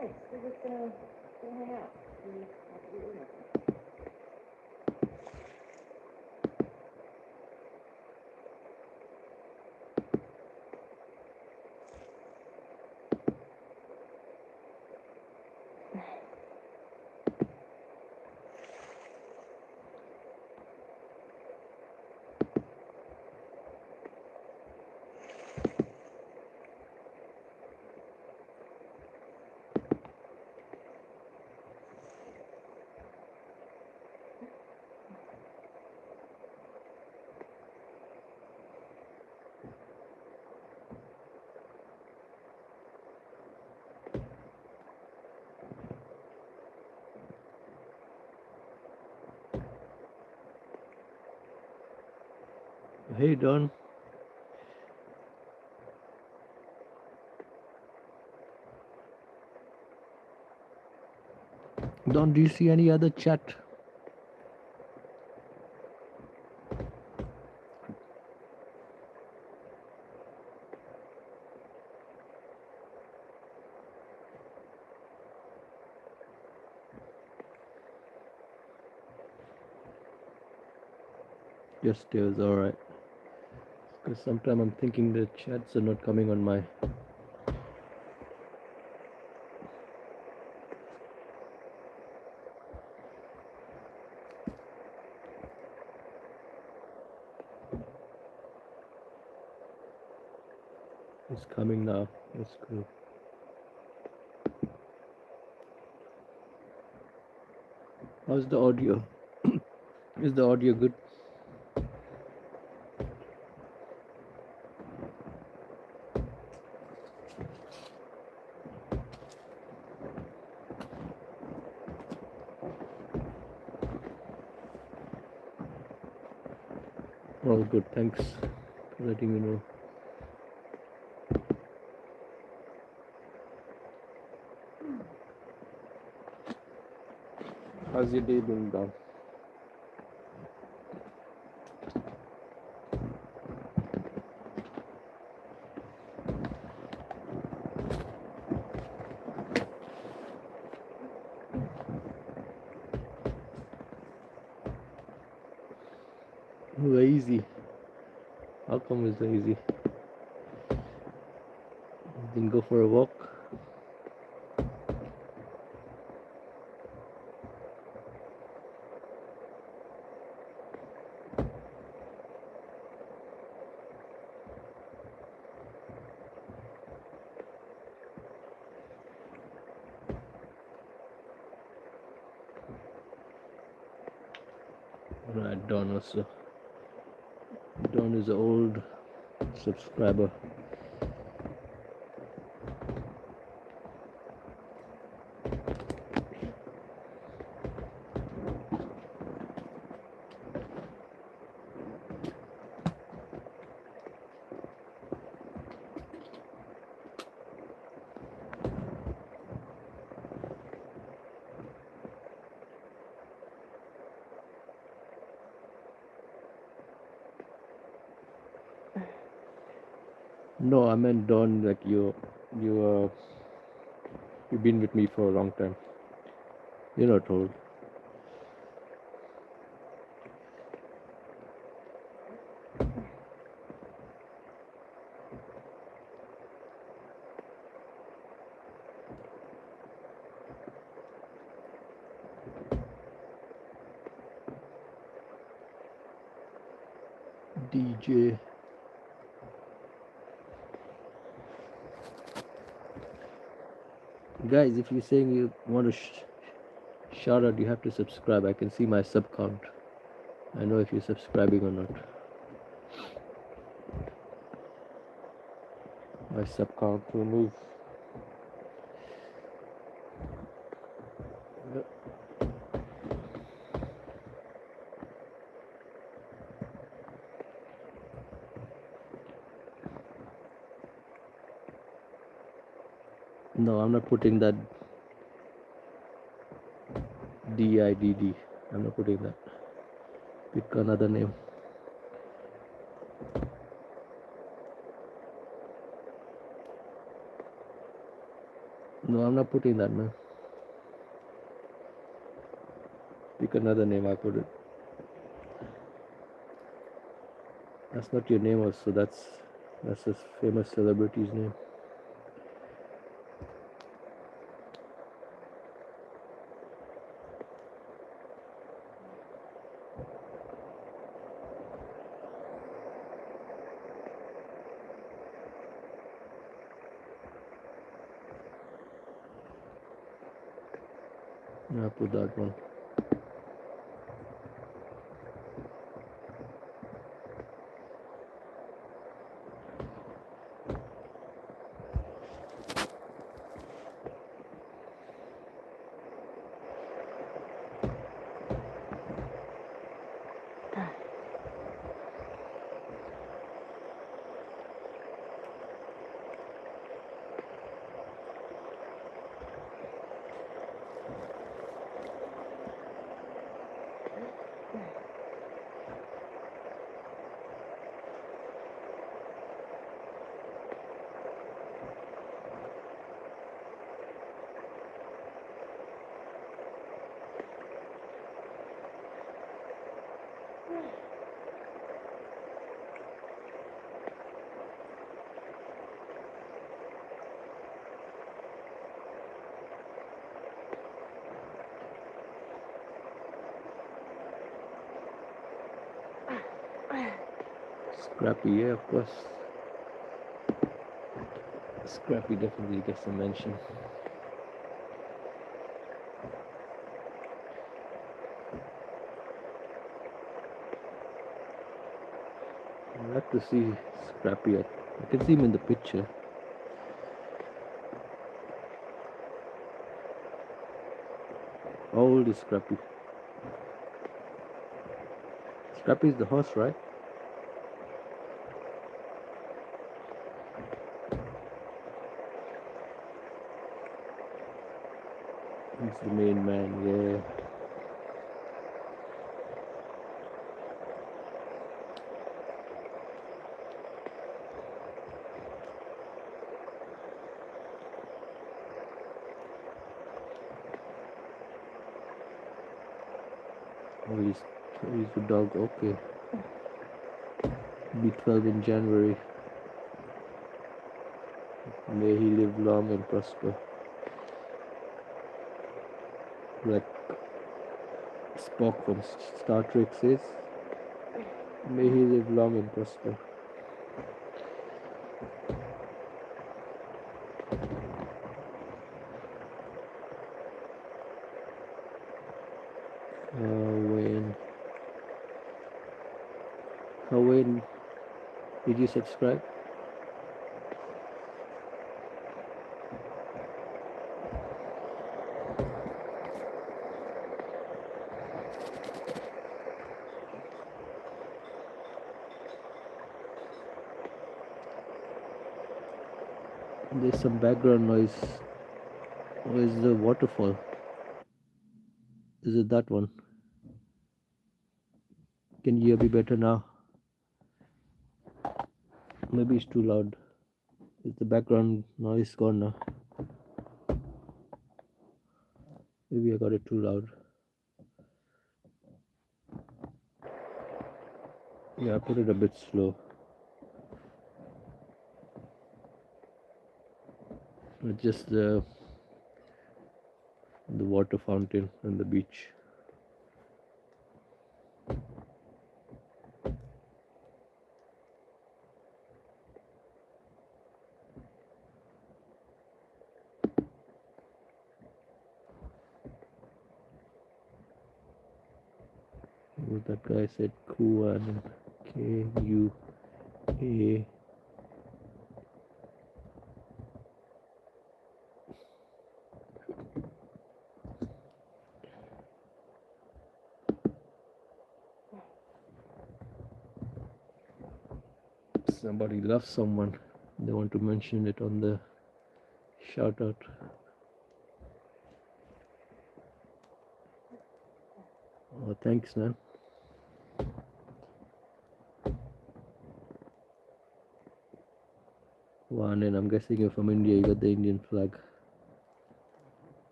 Nice. We're just gonna hang out. And watch a movie. Hey Don, Don, do you see any other chat? Yes, there's alright. Because sometimes I'm thinking the chats are not coming on my. It's coming now. That's cool. How's the audio? Is the audio good? All good. Thanks for letting me know. How's your day been, Don? Lazy. How come it's lazy? Didn't go for a walk? Right, Don also. Don is an old subscriber. No, I meant Don, like you've been with me for a long time. You're not old. DJ. Guys, if you're saying you want to shout out, you have to subscribe. I can see my sub count. I know if you're subscribing or not. My sub count will move. No, I'm not putting that DIDD. I'm not putting that. Pick another name. No, I'm not putting that, man. Pick another name, I put it. That's not your name also, that's a famous celebrity's name. I put that one. Scrappy, yeah, of course. Scrappy definitely gets a mention. I'd like to see Scrappy. I can see him in the picture. How old is Scrappy? Scrappy is the horse, right? He's the main man, yeah. Oh, he's the dog, okay. Be 12 in January. May he live long and prosper. Like Spock from Star Trek says, may he live long and prosper. When did you subscribe? There's some background noise. Where's the waterfall? Is it that one? Can you hear me better now? Maybe it's too loud. Is the background noise gone now? Maybe I got it too loud. Yeah, I put it a bit slow. It's just the water fountain and the beach. What that guy said, Kuan, K-U-A. Somebody loves someone. They want to mention it on the shout out. Oh, thanks, man. Wow, and I'm guessing you're from India. You got the Indian flag.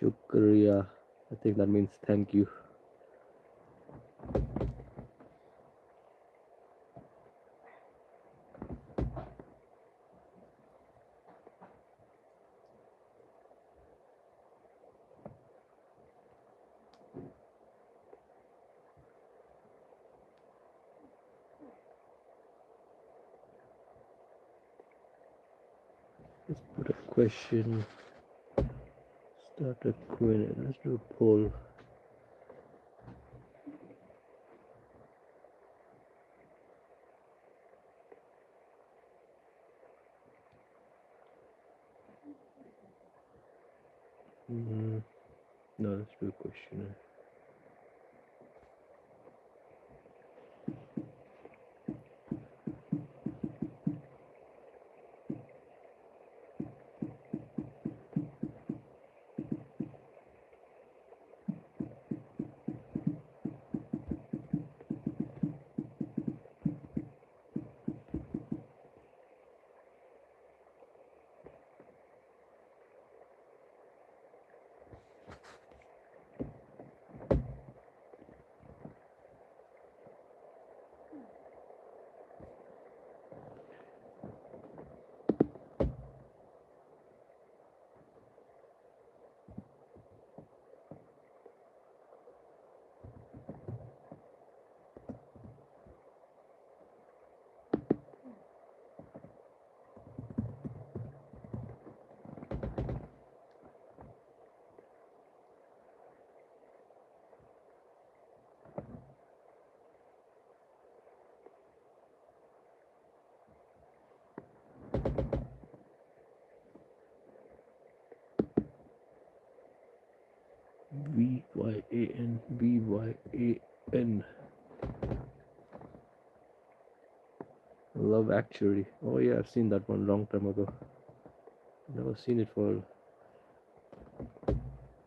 Shukriya. I think that means thank you. Let's put a question. Start a Q&A. Let's do a poll. No, let's do a questionnaire. VYAN, VYAN. Love Actually. Oh yeah, I've seen that one long time ago. Never seen it for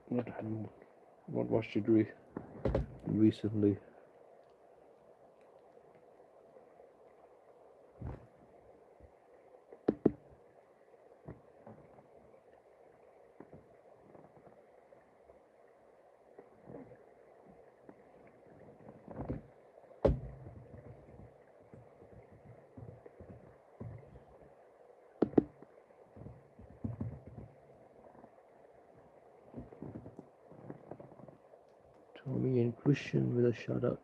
not watched it recently. Tommy and Christian with a shout out.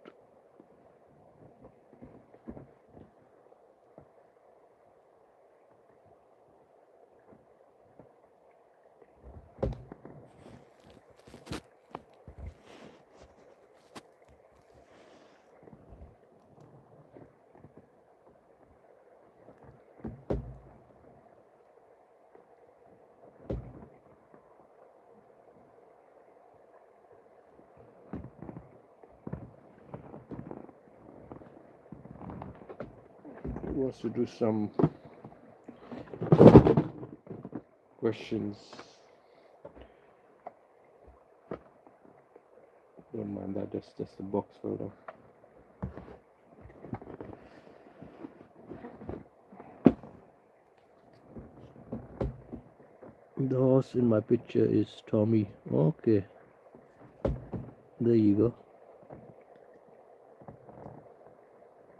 Who wants to do some questions? Don't mind that, just a box photo. The horse in my picture is Tommy. Okay, there you go.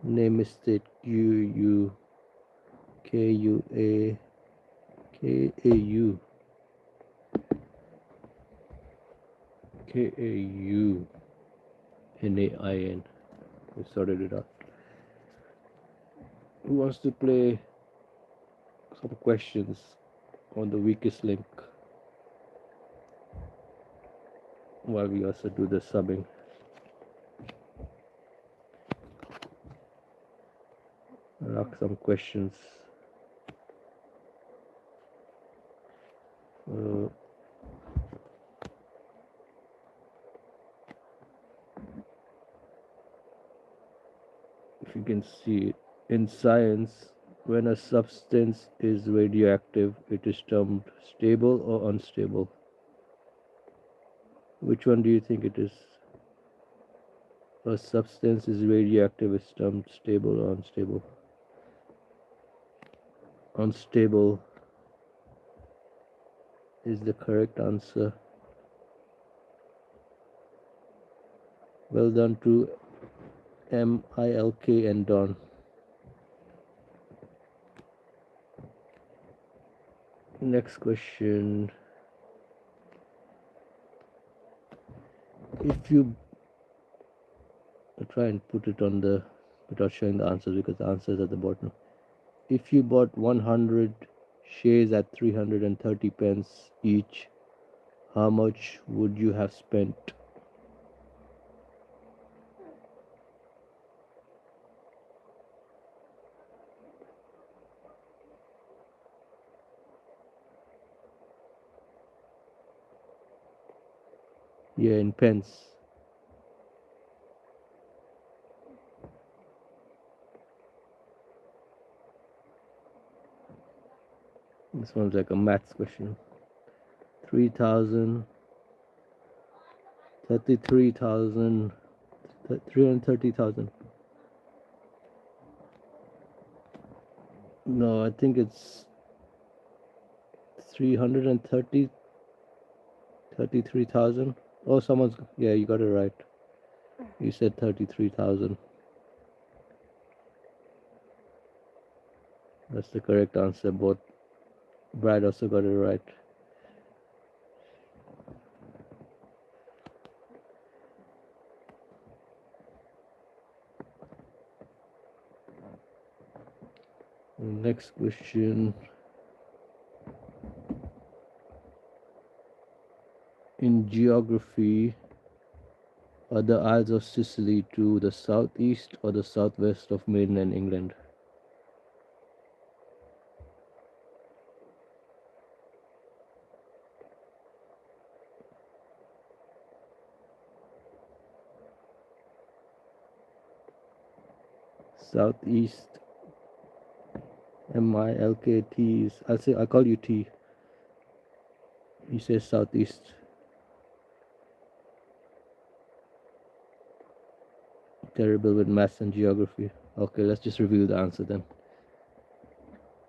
Name is state Q-U-K-U-A K-A-U K-A-U-N-A-I-N. We sorted it out. Who wants to play some questions on the weakest link while we also do the subbing? I'll ask some questions. If you can see it. In science, when a substance is radioactive, it is termed stable or unstable. Which one do you think it is? A substance is radioactive is termed stable or unstable? Unstable is the correct answer. Well done to MILK and Don. Next question. If you I'll try and put it on the without showing the answers because the answers at the bottom. If you bought 100 shares at 330 pence each, how much would you have spent? Yeah, in pence. This one's like a maths question. 3,000, 33,000, 330,000. No, I think it's 330, 33,000. Oh, someone's, yeah, you got it right. You said 33,000. That's the correct answer. Both Brad also got it right. Next question. In geography, are the Isles of Sicily to the southeast or the southwest of mainland England? Southeast. MILKT is, I'll call you T. He says southeast. Terrible with maths and geography. Okay, let's just reveal the answer then.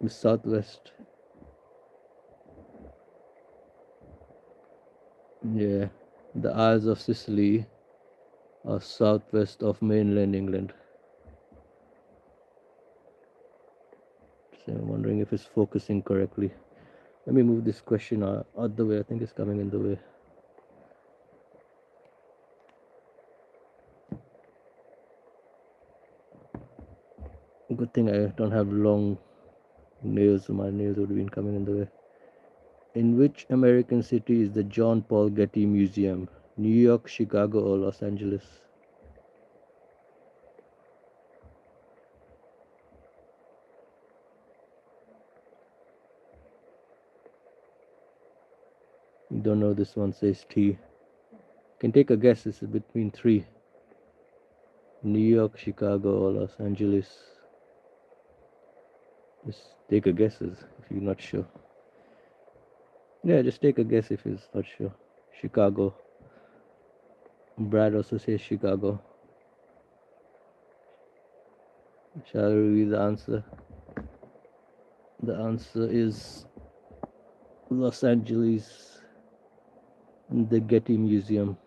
The southwest. Yeah, the Isles of Sicily are southwest of mainland England. So I'm wondering if it's focusing correctly. Let me move this question out the way. I think it's coming in the way. Good thing I don't have long nails. My nails would have been coming in the way. In which American city is the John Paul Getty Museum? New York, Chicago, or Los Angeles? You don't know, this one says T. You can take a guess. It's between three. New York, Chicago, or Los Angeles. Just take a guess if you're not sure. Yeah, just take a guess if you're not sure. Chicago. Brad also says Chicago. Shall I reveal the answer? The answer is Los Angeles. The Getty Museum.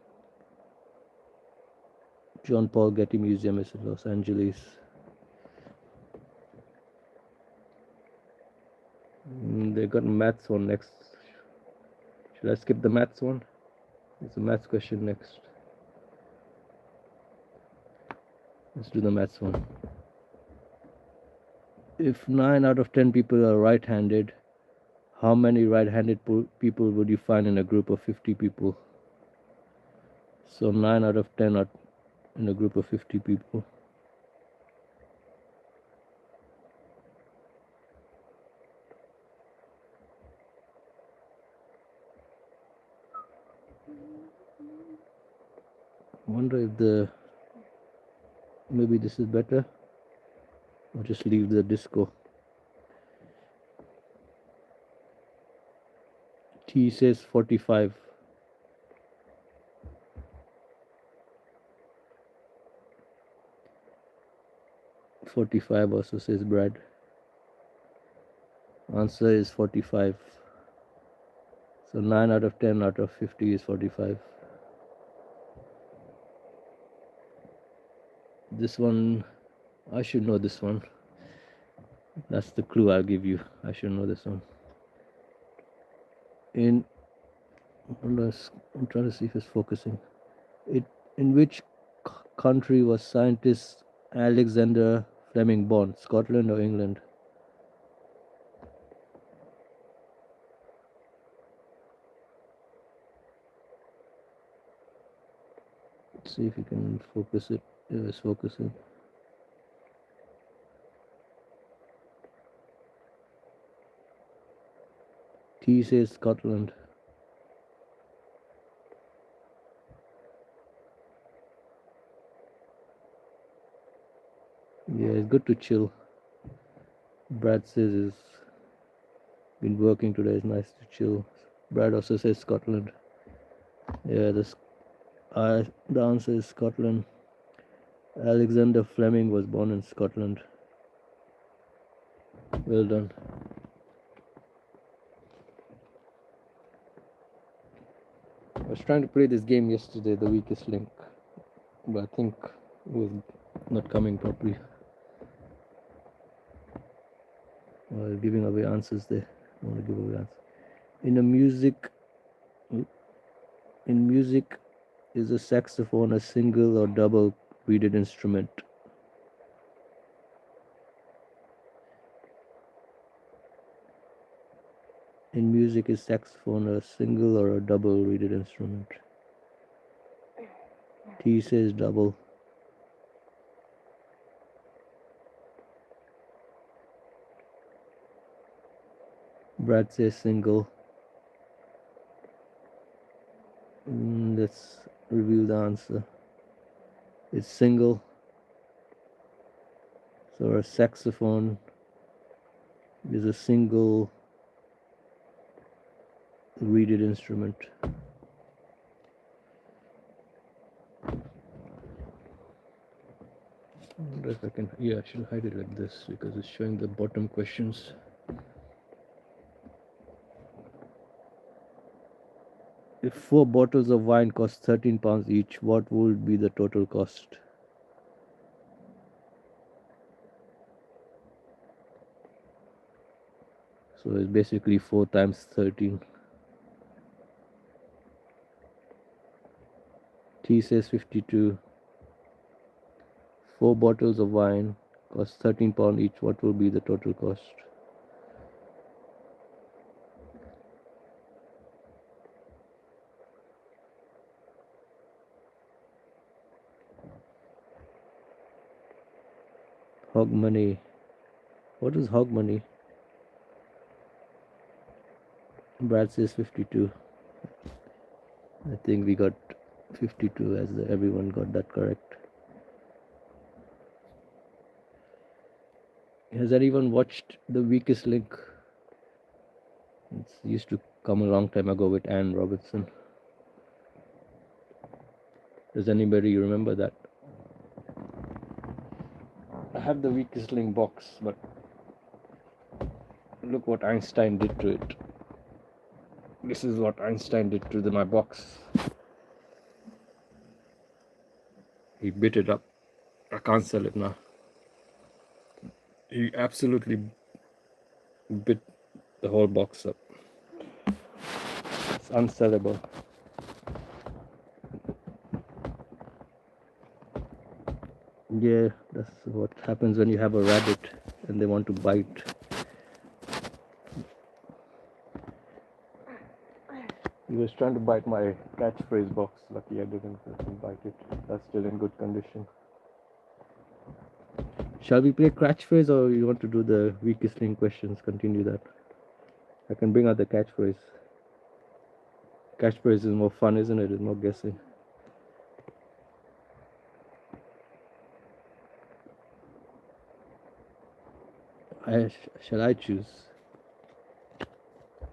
John Paul Getty Museum is in Los Angeles. They got maths one next. Should I skip the maths one? It's a maths question next. Let's do the maths one. If 9 out of 10 people are right-handed, how many right-handed people would you find in a group of 50 people? So 9 out of 10 are in a group of 50 people. I wonder if maybe this is better, or just leave the disco. T says 45. Also says Brad. Answer is 45. So 9 out of 10 out of 50 is 45. This one, I should know this one. That's the clue I'll give you. I should know this one. I'm trying to see if it's focusing. In which country was scientist Alexander Fleming born? Scotland or England? Let's see if you can focus it. It is focusing. T says Scotland. Yeah, it's good to chill. Brad says he's been working today. It's nice to chill. Brad also says Scotland. Yeah, the answer is Scotland. Alexander Fleming was born in Scotland. Well done. I was trying to play this game yesterday, the weakest link, but I think it was not coming properly. Giving away answers there. I want to give away answers. In music, is a saxophone a single or double reeded instrument? In music, is saxophone a single or a double reeded instrument? T says double. Brad says single. Let's reveal the answer. It's single. So a saxophone is a single reeded instrument. I wonder if I can. Yeah, I should hide it like this because it's showing the bottom questions. If 4 bottles of wine cost £13 each, what would be the total cost? So it's basically 4 times 13. T says 52. 4 bottles of wine cost £13 each. What will be the total cost? Hog money. What is hog money? Brad says 52. I think we got 52 as everyone got that correct. Has anyone watched The Weakest Link? It used to come a long time ago with Anne Robertson. Does anybody remember that? I have the Weakest Link box, but look what Einstein did to it. This is what Einstein did to my box. He bit it up. I can't sell it now. He absolutely bit the whole box up. It's unsellable. Yeah, that's what happens when you have a rabbit and they want to bite. He was trying to bite my catchphrase box. Lucky I didn't bite it. That's still in good condition. Shall we play catchphrase or you want to do the weakest link questions? Continue that. I can bring out the catchphrase. Catchphrase is more fun, isn't it? It's more guessing. Shall I choose?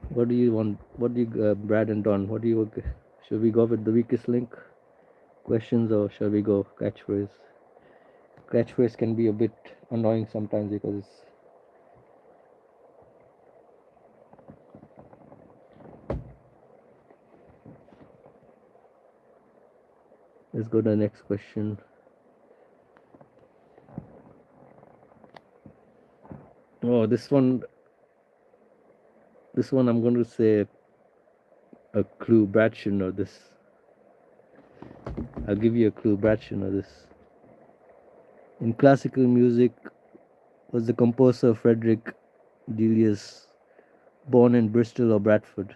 What do you want? What do you, Brad and Don? What do you? Should we go with the weakest link questions or shall we go catchphrase? Catchphrase can be a bit annoying sometimes because let's go to the next question. Oh, this one I'm going to say a clue. Brad should know this. I'll give you a clue. Brad should know this. In classical music, was the composer Frederick Delius born in Bristol or Bradford?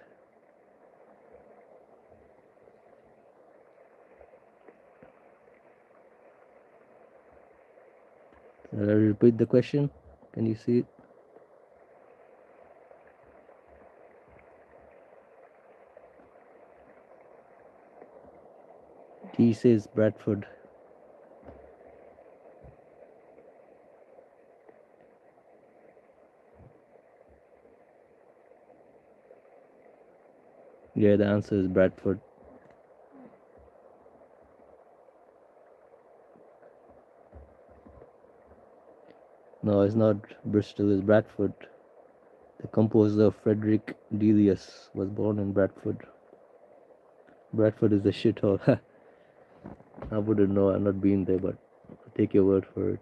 I'll repeat the question. Can you see it? T says Bradford. Yeah, the answer is Bradford. No, it's not Bristol, it's Bradford. The composer Frederick Delius was born in Bradford. Bradford is a shithole. I wouldn't know, I've not been there, but I'll take your word for it.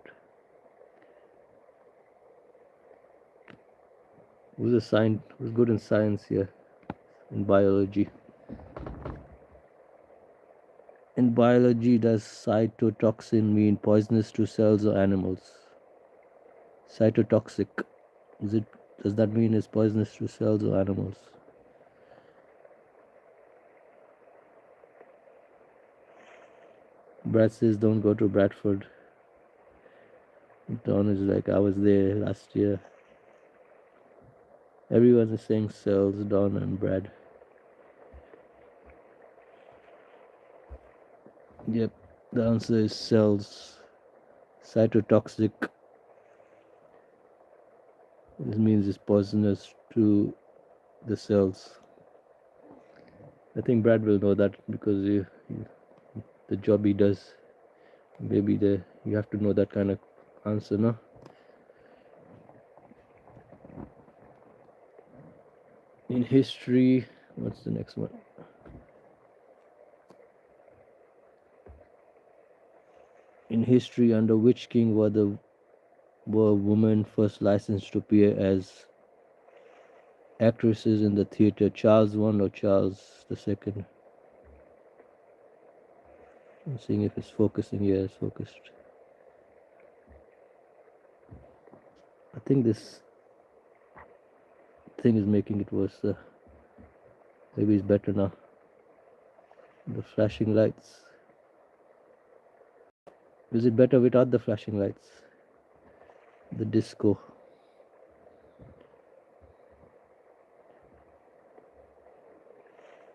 Who's good in science here? In biology. In biology, does cytotoxin mean poisonous to cells or animals? Cytotoxic. Does that mean it's poisonous to cells or animals? Brad says don't go to Bradford. Don is like, I was there last year. Everyone is saying cells, Don and Brad. Yep, the answer is cells. Cytotoxic. This means it's poisonous to the cells. I think Brad will know that because the job he does. Maybe you have to know that kind of answer, no? In history, what's the next one? In history, under which king were women first licensed to appear as actresses in the theatre? Charles I or Charles II? I'm seeing if it's focusing. Yeah, it's focused. I think this thing is making it worse. Maybe it's better now. The flashing lights. Is it better without the flashing lights? The disco.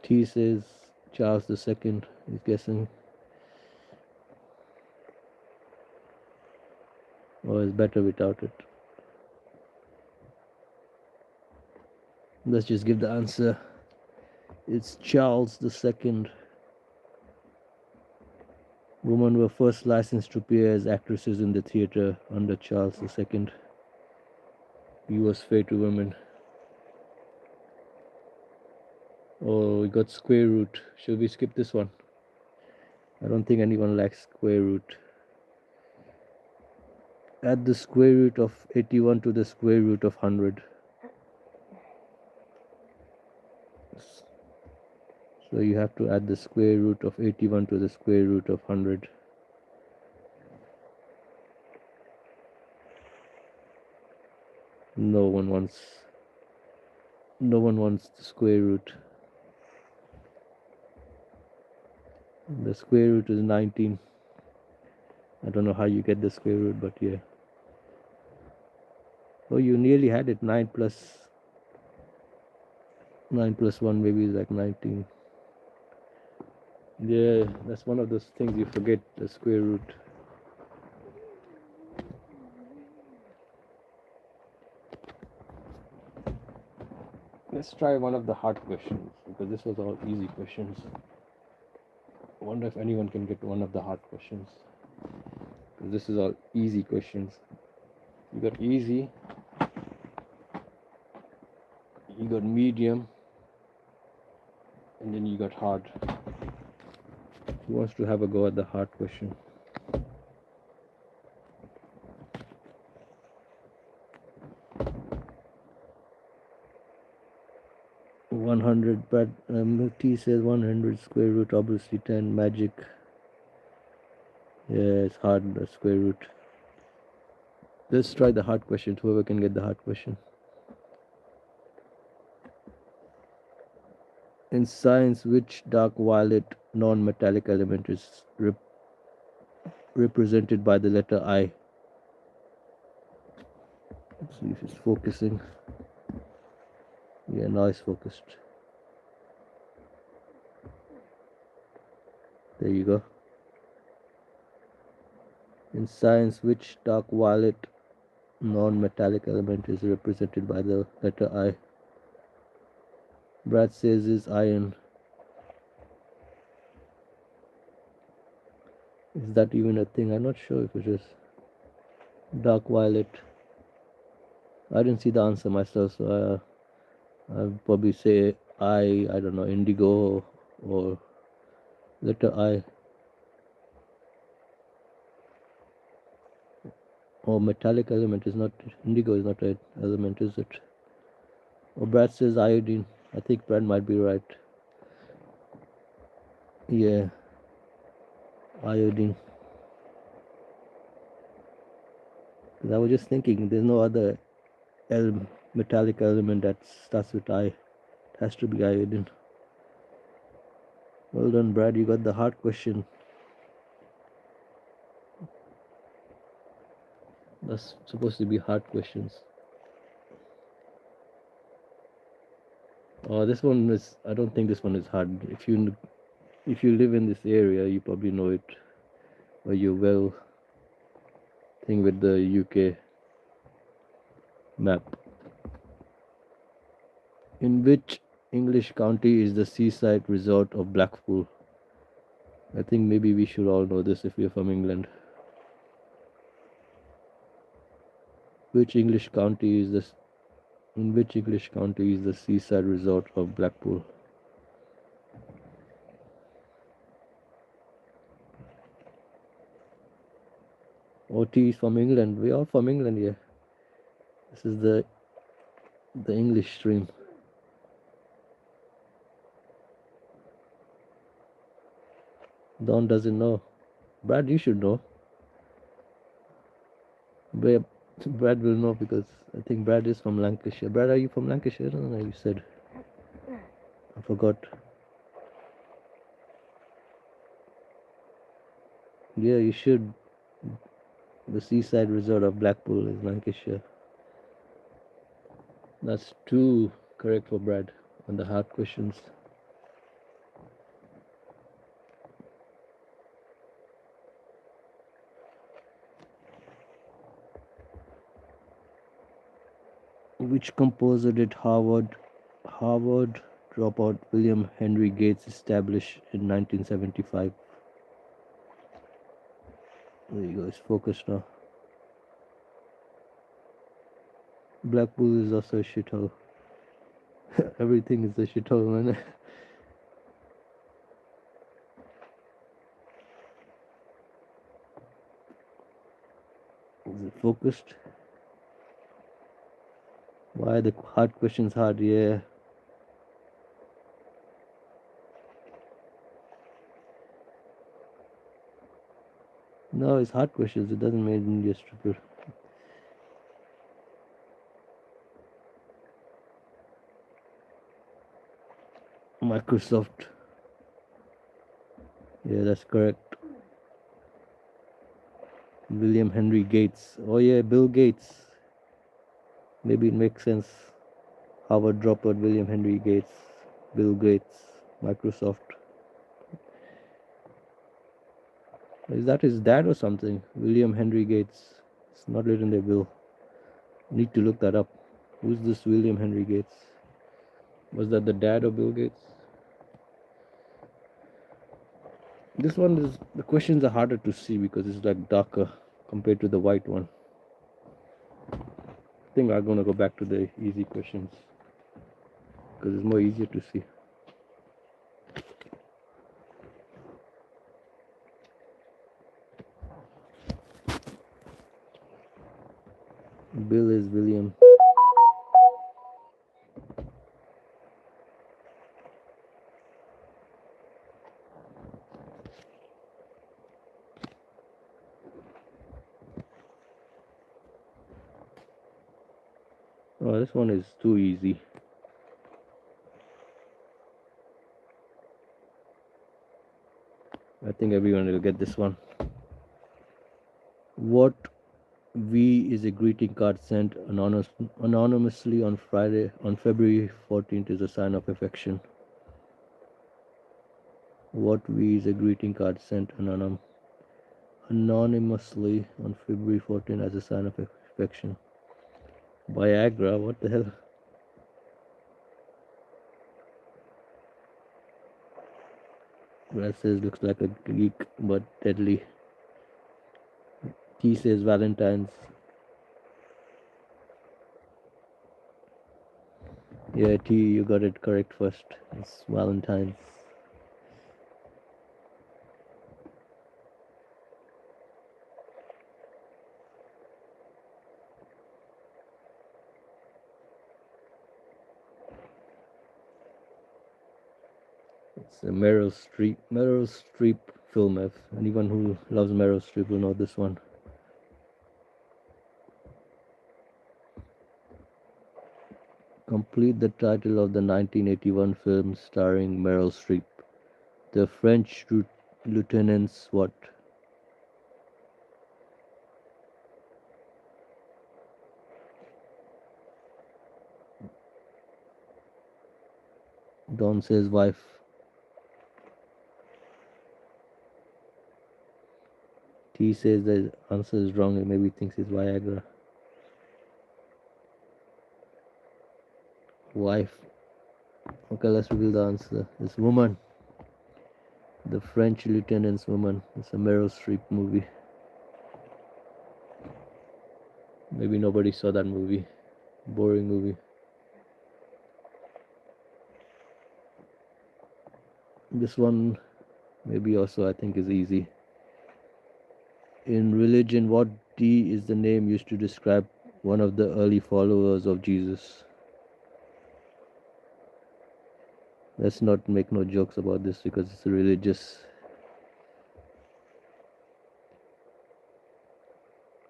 T says Charles II. He's guessing. Or it's better without it. Let's just give the answer. It's Charles II. Women were first licensed to appear as actresses in the theatre under Charles II. He was fair to women. Oh, we got square root. Should we skip this one? I don't think anyone likes square root. Add the square root of 81 to the square root of 100. So you have to add the square root of 81 to the square root of 100. No one wants the square root. The square root is 19. I don't know how you get the square root, but yeah. Oh, you nearly had it. 9 plus 1 maybe is like 19. Yeah, that's one of those things you forget, the square root. Let's try one of the hard questions, because this was all easy questions. I wonder if anyone can get one of the hard questions, because this is all easy questions. You got easy, you got medium, and then you got hard. Who wants to have a go at the hard question? 100, but T says 100 square root, obviously 10 magic. Yeah, it's hard, the square root. Let's try the hard question, whoever can get the hard question. In science, which dark violet non-metallic element is represented by the letter I? Let's see if it's focusing. Yeah, now it's focused. There you go. In science, which dark violet non-metallic element is represented by the letter I? Brad says is iron. Is that even a thing? I'm not sure if it is. Dark violet. I didn't see the answer myself, so I'll probably say I don't know, indigo or letter I. Or metallic element is not, indigo is not an element, is it? Or Brad says iodine. I think Brad might be right. Yeah, iodine. Because I was just thinking, there's no other metallic element that starts with I. It has to be iodine. Well done, Brad. You got the hard question. That's supposed to be hard questions. Oh, this one is. I don't think this one is hard. If you live in this area, you probably know it, or you will. Thing with the UK map. In which English county is the seaside resort of Blackpool? I think maybe we should all know this if we're from England. Which English county is this? In which English county is the seaside resort of Blackpool? OT is from England. We're all from England here. This is the English stream. Don doesn't know. Brad, you should know. Brad will know because I think Brad is from Lancashire. Brad, are you from Lancashire? I don't know, you said. I forgot. Yeah, you should. The seaside resort of Blackpool is Lancashire. That's 2 correct for Brad on the hard questions. Which composer did Harvard dropout William Henry Gates establish in 1975? There you go, it's focused now. Blackpool is also a shithole. Everything is a shithole, man. Is it focused? Why are the hard questions hard? Yeah. No, it's hard questions. It doesn't mean you're stupid. Microsoft. Yeah, that's correct. William Henry Gates. Oh yeah, Bill Gates. Maybe it makes sense. Harvard dropout William Henry Gates. Bill Gates. Microsoft. Is that his dad or something? William Henry Gates. It's not written there, Bill. Need to look that up. Who's this William Henry Gates? Was that the dad of Bill Gates? This one is, the questions are harder to see because it's like darker compared to the white one. I think I'm gonna go back to the easy questions because it's more easier to see. Bill is William. Oh, this one is too easy. I think everyone will get this one. What V is a greeting card sent anonymously on February 14th is a sign of affection. What V is a greeting card sent anonymously on February 14th as a sign of affection. Viagra, what the hell? Brad says looks like a geek but deadly. T says Valentine's. Yeah, T, you got it correct first. It's Valentine's. It's a Meryl Streep film. If anyone who loves Meryl Streep will know this one. Complete the title of the 1981 film starring Meryl Streep. The French lieutenants what? Don says wife. T says the answer is wrong and maybe thinks it's Viagra. Wife. Okay, let's reveal the answer. It's woman. The French lieutenant's woman. It's a Meryl Streep movie. Maybe nobody saw that movie. Boring movie. This one maybe also I think is easy. In religion, what D is the name used to describe one of the early followers of Jesus? Let's not make no jokes about this because it's religious.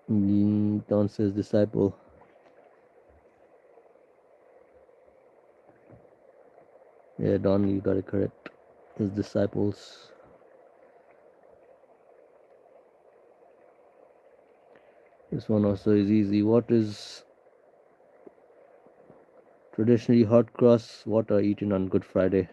Don says disciple. Yeah, Don, you got it correct. His disciples. This one also is easy. What is traditionally hot cross? What are eaten on Good Friday?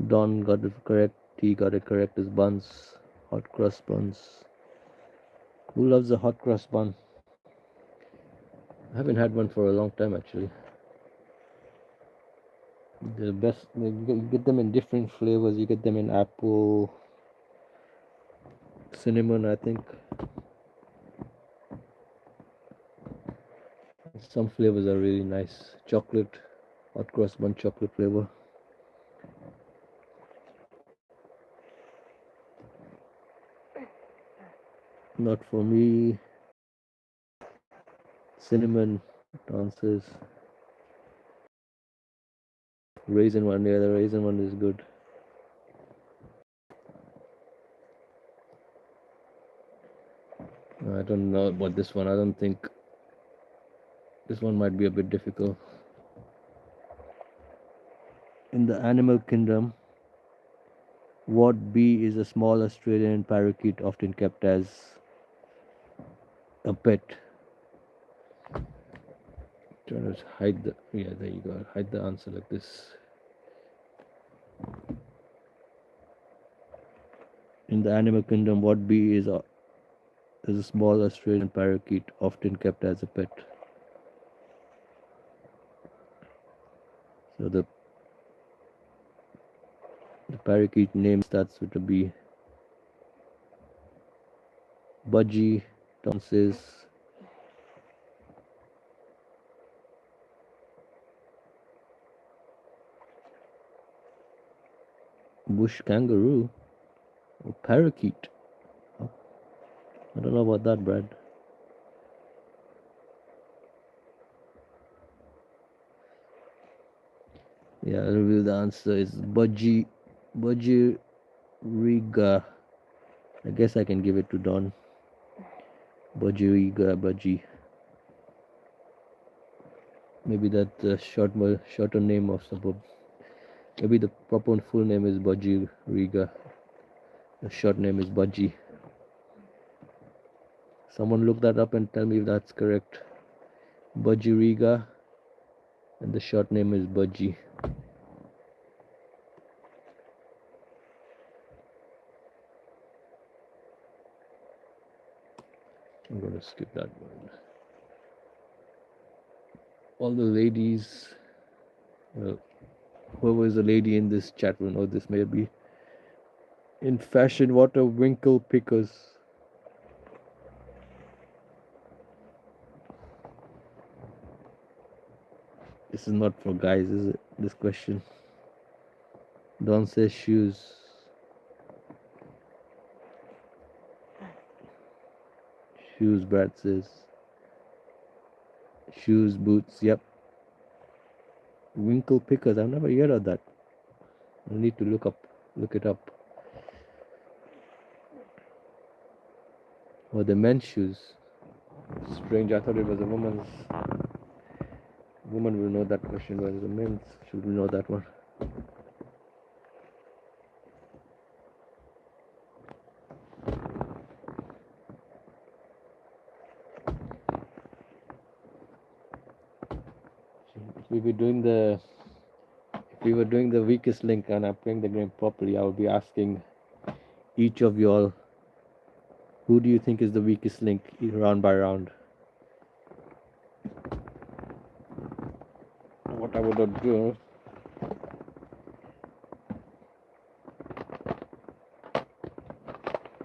Don got it correct. T got it correct. Is buns. Hot cross buns. Who loves a hot cross bun? I haven't had one for a long time actually. The best, you get them in different flavors. You get them in apple, cinnamon, I think. Some flavors are really nice. Chocolate, hot cross bun chocolate flavor. Not for me. Cinnamon, answers. Raisin one, yeah, the raisin one is good. I don't know about this one. I don't think this one might be a bit difficult. In the animal kingdom, what bee is a small Australian parakeet often kept as a pet? Trying to hide the, yeah, there you go. Hide the answer like this. In the animal kingdom, what bee is a small Australian parakeet often kept as a pet? So the parakeet name starts with a B. Budgie, Tonsis, bush kangaroo, or parakeet. I don't know about that, Brad. Yeah, I'll reveal the answer is Budgie. Budgie Riga. I guess I can give it to Don. Budgie Riga, Budgie. Maybe that's the shorter name of suburb. Maybe the proper full name is Budgie Riga. The short name is Budgie. Someone look that up and tell me if that's correct. Budgie Riga, and the short name is Budgie. I'm gonna skip that one. All the ladies, whoever is a lady in this chat will know this. Maybe in fashion, what are winkle pickers? This is not for guys, is it? This question. Don says shoes. Shoes, Brad says. Shoes, boots, yep. Winkle pickers, I've never heard of that. I need to look it up. Oh, the men's shoes. Strange, I thought it was a woman's. Woman will know that question, but the men's should know that one. If we were doing the weakest link and I'm playing the game properly, I would be asking each of you all, who do you think is the weakest link round by round? What I would not do,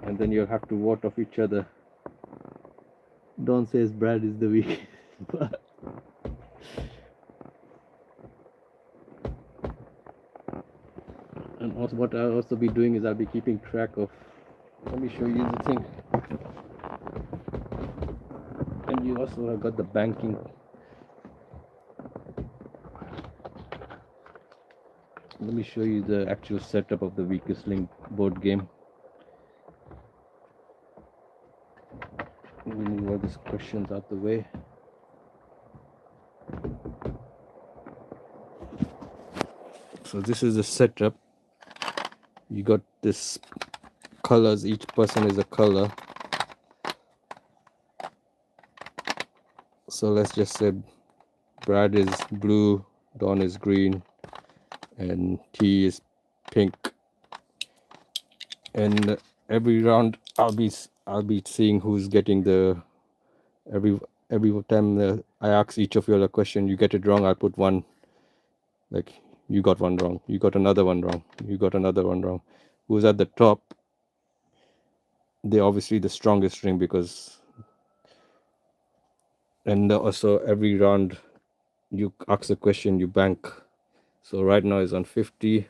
and then you'll have to vote off each other. Don says Brad is the weakest. And also what I'll also be doing is I'll be keeping track of, let me show you the thing. And you also have got the banking. Let me show you the actual setup of the weakest link board game. Let me move all these questions out the way. So this is the setup. You got this colors, each person is a color. So let's just say Brad is blue, Don is green, and T is pink. And every round I'll be seeing who's getting the every time I ask each of you a question, you get it wrong, I'll put one, like you got one wrong, you got another one wrong, you got another one wrong. Who's at the top, they're obviously the strongest string, because, and also every round you ask a question, you bank. So right now is on 50.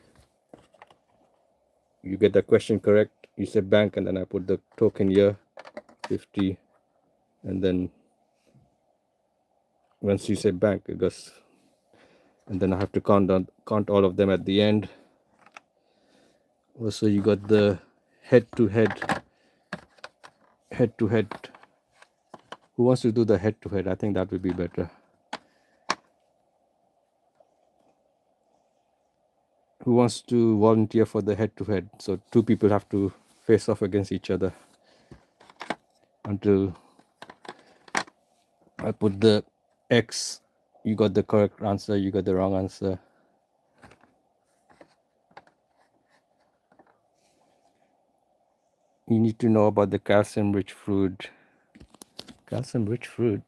You get the question correct, you say bank, and then I put the token here, 50, and then once you say bank, it goes, and then I have to count all of them at the end. Also, you got the head to head. Who wants to do the head to head? I think that would be better. Who wants to volunteer for the head to head? So two people have to face off against each other until I put the X. You got the correct answer, you got the wrong answer. You need to know about the calcium rich fruit. Calcium rich fruit.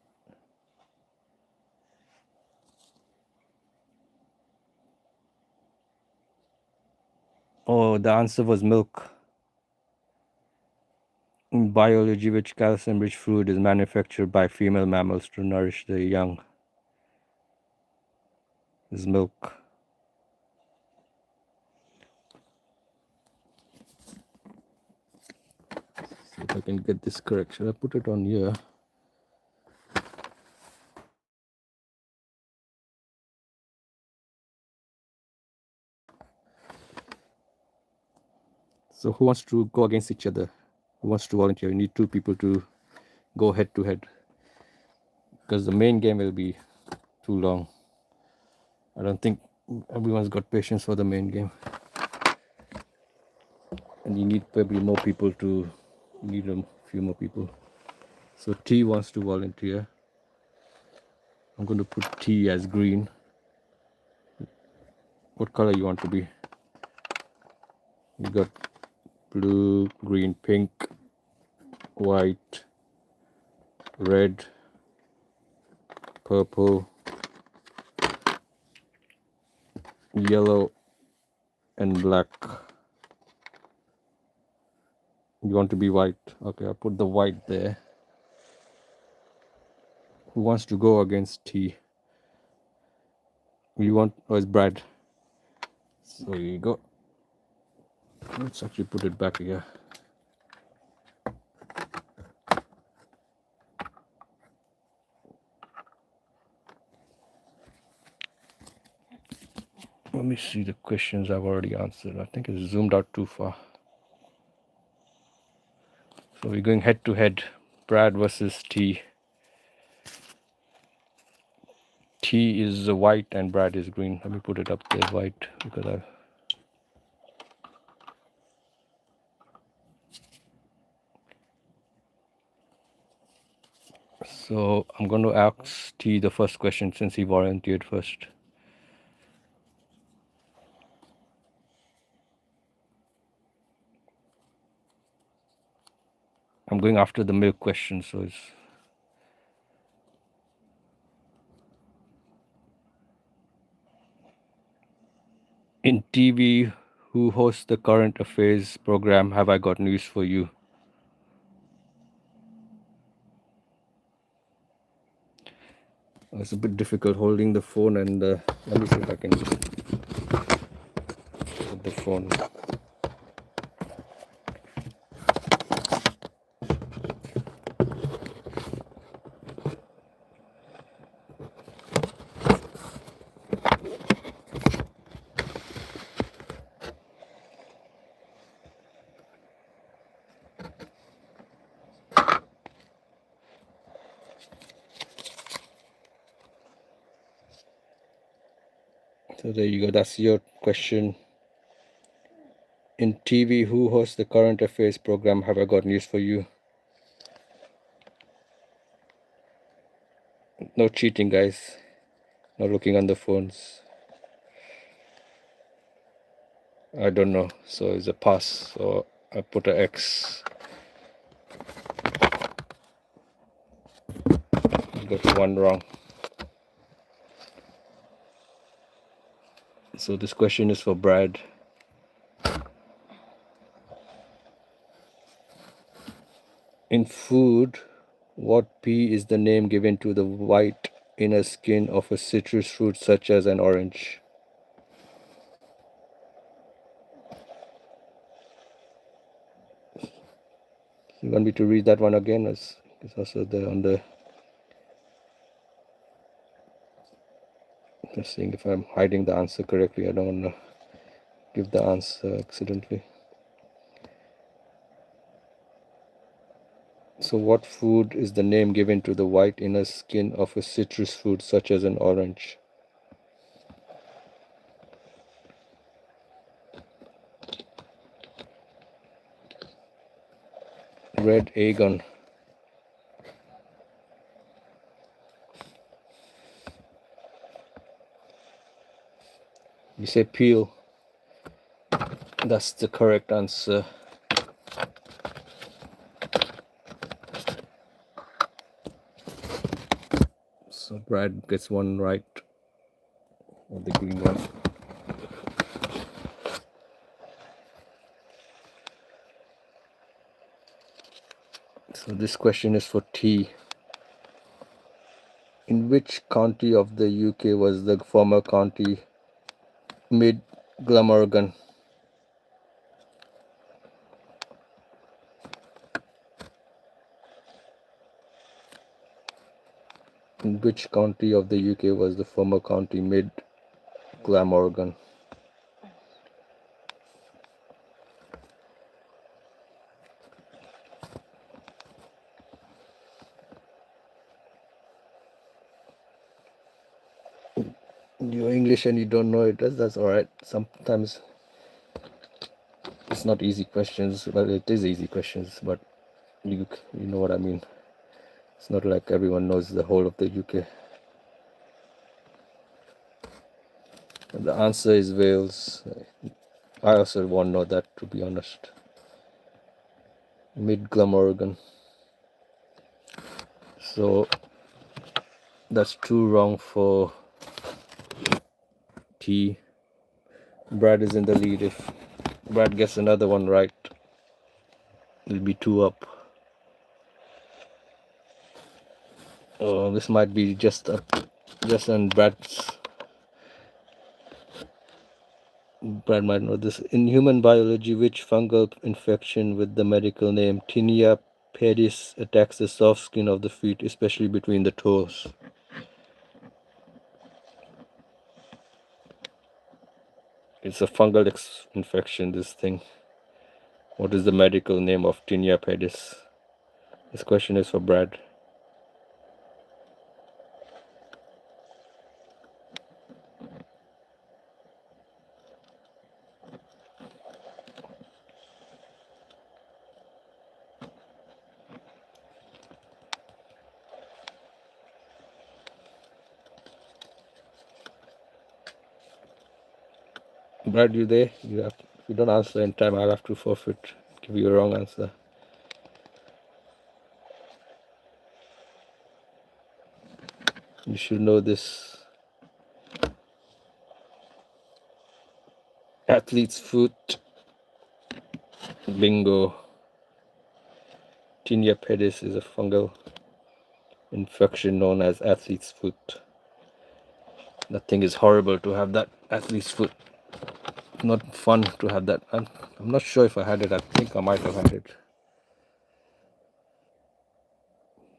Oh, the answer was milk. In biology, which calcium rich food is manufactured by female mammals to nourish their young? Is milk. See if I can get this correct. Should I put it on here? So who wants to go against each other? Who wants to volunteer? You need two people to go head to head, because the main game will be too long. I don't think everyone's got patience for the main game, and you need probably more people to need a few more people. So T wants to volunteer. I'm going to put T as green. What color you want to be? You got blue, green, pink, white, red, purple, yellow, and black. You want to be white? Okay, I'll put the white there. Who wants to go against T? You want? Oh, it's Brad. So here you go. Let's actually put it back here. Let me see the questions I've already answered. I think it's zoomed out too far. So we're going head to head. Brad versus T. T is white and Brad is green. Let me put it up there white because I. So I'm going to ask T the first question since he volunteered first. I'm going after the milk question, so it's. In TV, who hosts the current affairs program Have I Got News for You? It's a bit difficult holding the phone, and let me see if I can put the phone. So there you go. That's your question. In TV, who hosts the current affairs program Have I Got News for You? No cheating, guys. No looking on the phones. I don't know. So it's a pass. So I put an X. I got one wrong. So this question is for Brad. In food, what pea is the name given to the white inner skin of a citrus fruit such as an orange? You want me to read that one again? It's also there on the. Just seeing if I'm hiding the answer correctly. I don't want to give the answer accidentally. So what food is the name given to the white inner skin of a citrus fruit such as an orange? Red agon. You say peel. That's the correct answer. So Brad gets one right. Or the green one. So this question is for T. In which county of the UK was the former county Mid Glamorgan? In which county of the UK was the former county Mid Glamorgan? you're English and you don't know it, that's all right. Sometimes it's not easy questions. Well, it is easy questions, but you know what I mean. It's not like everyone knows the whole of the UK. And the answer is Wales. I also won't know that, to be honest. Mid Glamorgan. So that's 2 wrong for T. Brad is in the lead. If Brad gets another one right, it'll be 2 up. Oh, this might be just on Brad's. Brad might know this. In human biology, which fungal infection with the medical name Tinea pedis attacks the soft skin of the feet, especially between the toes? It's a fungal infection, this thing. What is the medical name of Tinea pedis? This question is for Brad. Brad, you there? If you don't answer in time, I'll have to forfeit. Give you a wrong answer. You should know this. Athlete's foot. Bingo. Tinea pedis is a fungal infection known as athlete's foot. That thing is horrible to have that athlete's foot. Not fun to have that. I'm not sure if I had it. I think I might have had it.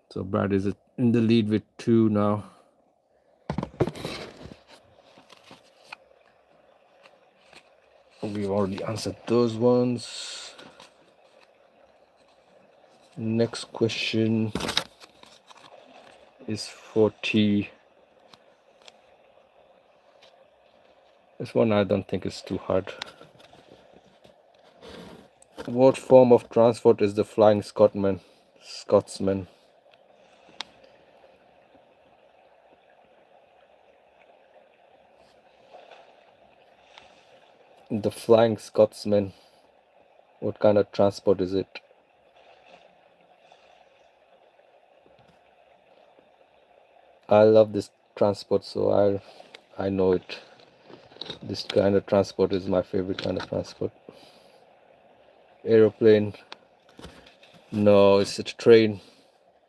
So Brad is in the lead with 2 now. We've already answered those ones. Next question is for T. This one I don't think is too hard. What form of transport is the Flying Scotsman? The Flying Scotsman. What kind of transport is it? I love this transport, so I know it. This kind of transport is my favorite kind of transport. Aeroplane. No, it's a train.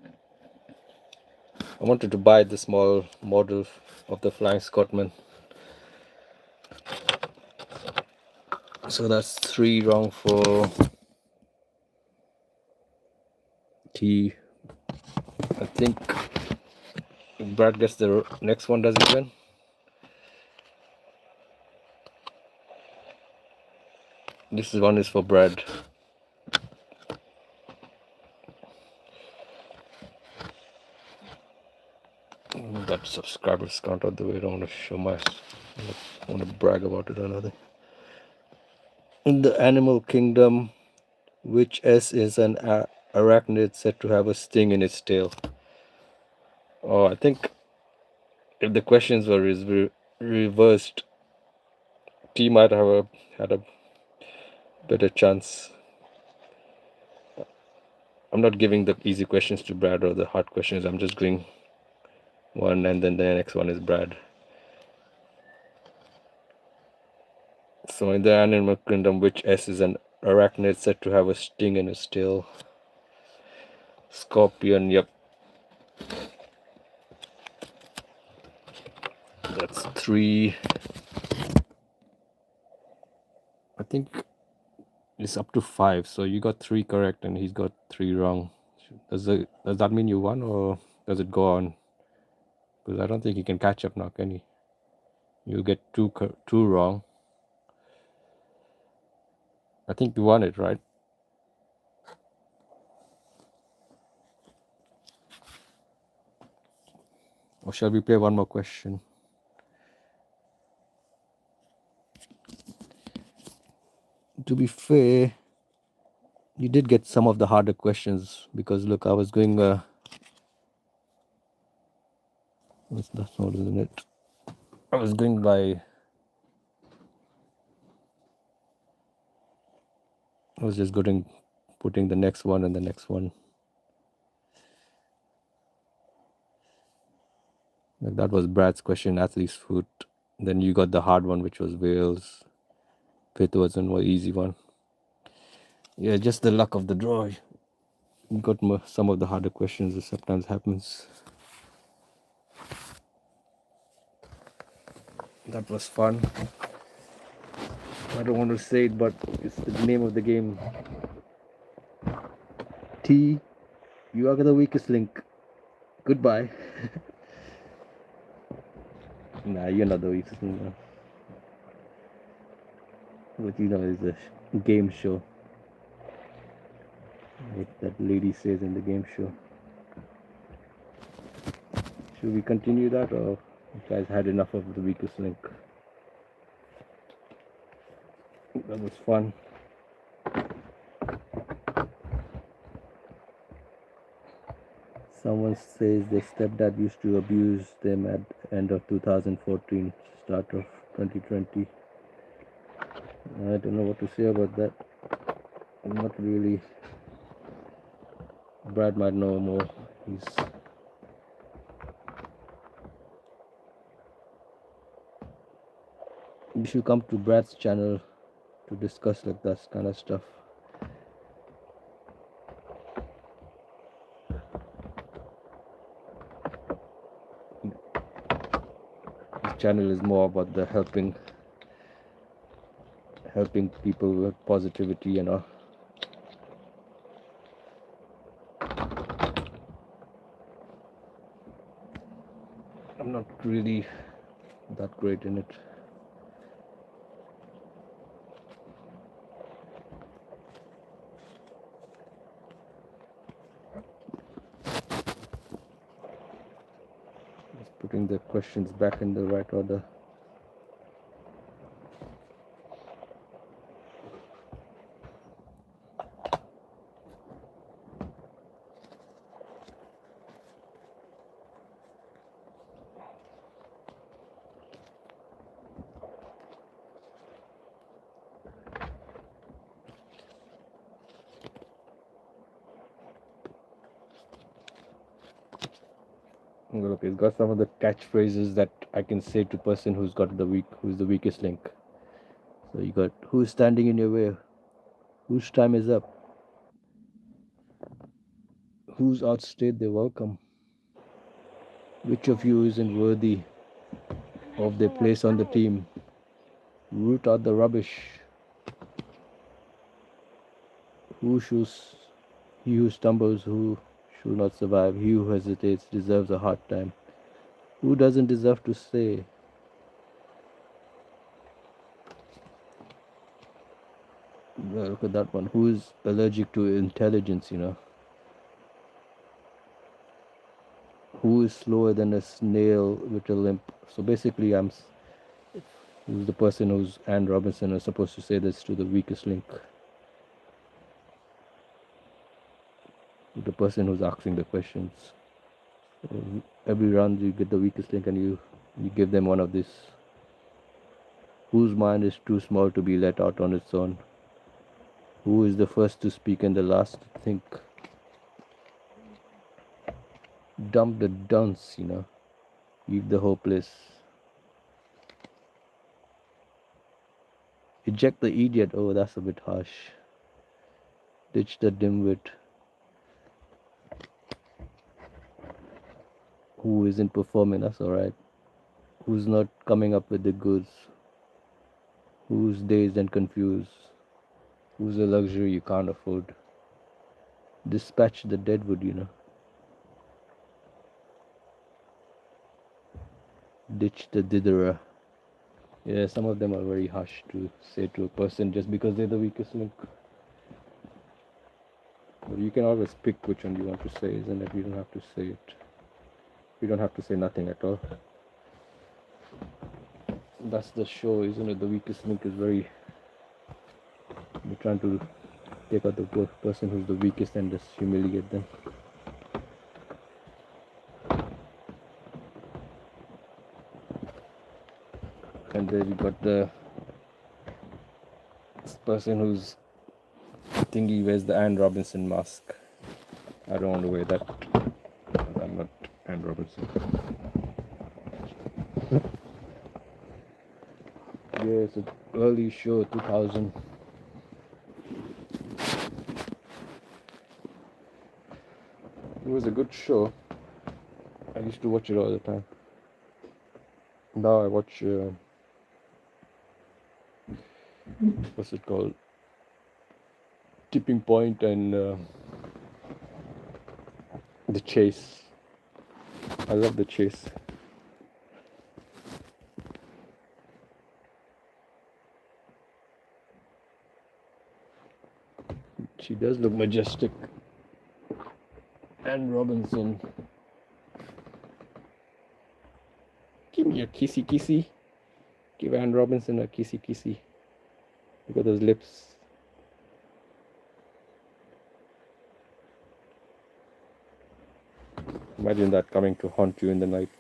I wanted to buy the small model of the Flying Scotsman. So that's 3 wrong for T. I think Brad gets the next one, does he, Ben? This one is for Brad. Got subscribers count out the way. I don't want to show my. I want to brag about it or nothing. In the animal kingdom, which S is an arachnid said to have a sting in its tail? Oh, I think if the questions were reversed, T might have had a better chance. I'm not giving the easy questions to Brad or the hard questions. I'm just doing one, and then the next one is Brad. So in the animal kingdom, which S is an arachnid said to have a sting in its tail? Scorpion, yep. That's 3. I think it's up to 5. So you got 3 correct and he's got 3 wrong. Does that mean you won, or does it go on? Because I don't think he can catch up now, can he? You get 2 wrong. I think you won it, right? Or shall we play one more question? To be fair, you did get some of the harder questions because look, I was going. That's not, isn't it? I was going by. I was just going putting the next one and the next one. Like that was Brad's question, athlete's foot. Then you got the hard one, which was Wales. Fifth was a more easy one. Yeah, just the luck of the draw. You got some of the harder questions. It sometimes happens. That was fun. I don't want to say it, but it's the name of the game. T, you are the weakest link. Goodbye. Nah, you're not the weakest link. No. What you know is a game show. Like that lady says in the game show. Should we continue that, or you guys had enough of the weakest link? That was fun. Someone says their stepdad used to abuse them at the end of 2014, start of 2020. I don't know what to say about that. I'm not really. Brad might know more. You should come to Brad's channel to discuss like that kind of stuff. His channel is more about the helping people with positivity and all. I'm not really that great in it. Just putting the questions back in the right order. Look, it's got some of the catchphrases that I can say to person who's the weakest link. So you got, who's standing in your way? Whose time is up? Who's outstayed their welcome? Which of you isn't worthy of their place on the team? Root out the rubbish. He who stumbles, who should not survive, he who hesitates deserves a hard time. Who doesn't deserve to stay? Well, look at that one. Who is allergic to intelligence, Who is slower than a snail with a limp? So basically, who's the person who's Anne Robinson is supposed to say this to the weakest link? The person who's asking the questions. Every round you get the weakest link and you give them one of these. Whose mind is too small to be let out on its own? Who is the first to speak and the last to think? Dump the dunce, Leave the hopeless. Eject the idiot. Oh, that's a bit harsh. Ditch the dimwit. Who isn't performing? That's alright. Who's not coming up with the goods? Who's dazed and confused? Who's a luxury you can't afford? Dispatch the deadwood, Ditch the ditherer. Yeah, some of them are very harsh to say to a person just because they're the weakest link. But you can always pick which one you want to say, isn't it? You don't have to say it. You don't have to say nothing at all. That's the show, isn't it? The weakest link is very They're trying to take out the person who's the weakest and just humiliate them. And then you got the person who's thingy wears the Anne Robinson mask. I don't want to wear that. I'm not Anne Robinson. Yeah, it's an early show, 2000. It was a good show. I used to watch it all the time. Now I watch, what's it called? Tipping Point and The Chase. I love The Chase. She does look majestic. Anne Robinson. Give me a kissy kissy. Give Anne Robinson a kissy kissy. Look at those lips. Imagine that coming to haunt you in the night.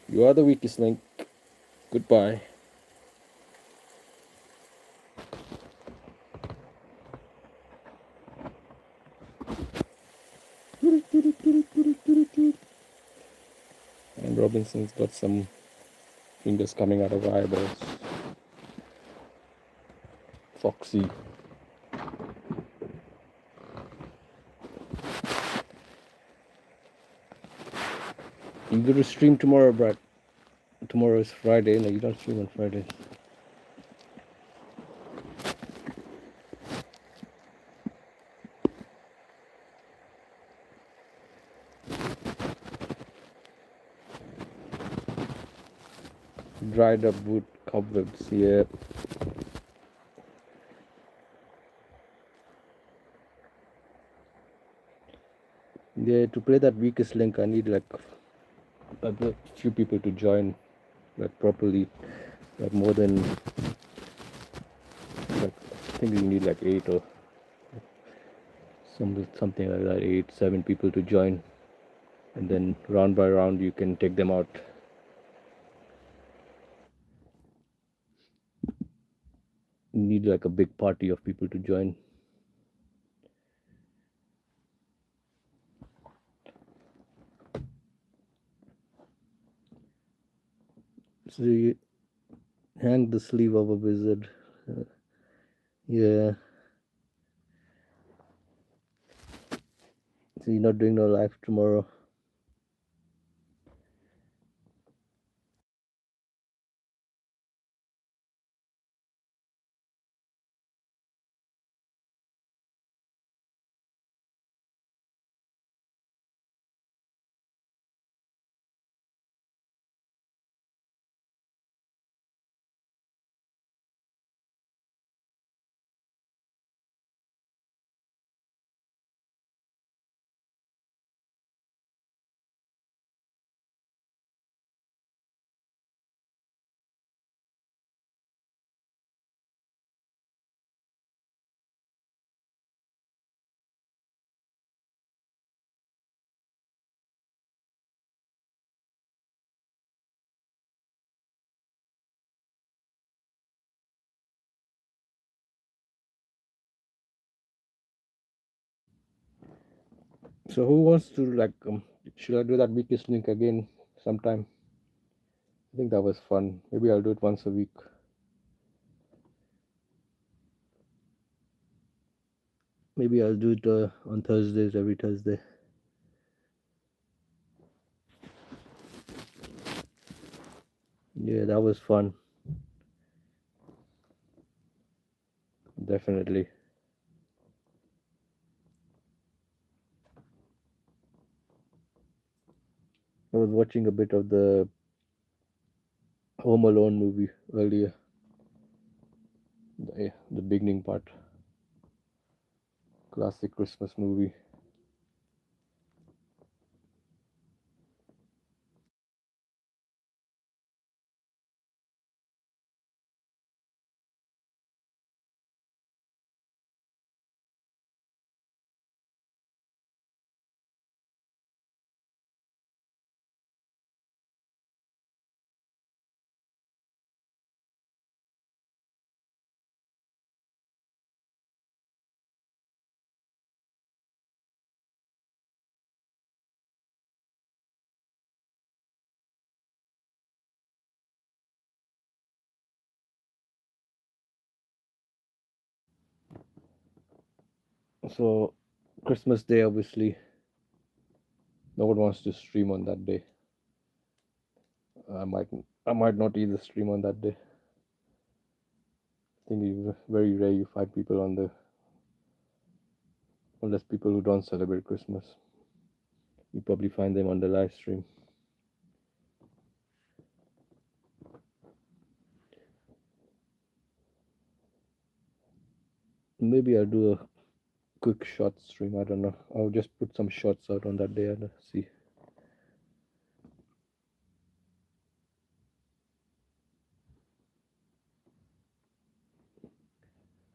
You are the weakest link. Goodbye. And Robinson's got some fingers coming out of her eyeballs. Foxy. You go to stream tomorrow, Brad. Tomorrow is Friday. No, you don't stream on Fridays. Dried up wood cobwebs, yeah. Yeah, to play that weakest link, I need like a few people to join, like properly, like more than, like I think you need like 8 or something like that, 8, 7 people to join, and then round by round you can take them out. You need like a big party of people to join. So you hang the sleeve of a wizard. Yeah. So you're not doing no live tomorrow. So who wants to like? Should I do that weakest link again sometime? I think that was fun. Maybe I'll do it once a week. Maybe I'll do it on Thursdays, every Thursday. Yeah, that was fun. Definitely. I was watching a bit of the Home Alone movie earlier. The beginning part. Classic Christmas movie. So Christmas Day, obviously, no one wants to stream on that day. I might I might not either stream on that day. I think it's very rare you find people on the unless people who don't celebrate Christmas. You probably find them on the live stream. Maybe I'll do a quick short stream. I don't know. I'll just put some shots out on that day and see.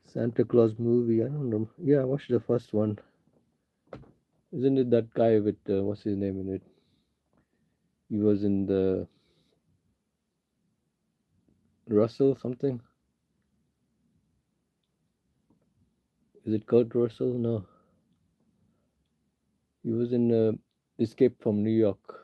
Santa Claus movie. I don't know. Yeah, I watched the first one. Isn't it that guy with what's his name in it? He was in the Russell something. Is it Kurt Russell? No. He was in Escape from New York.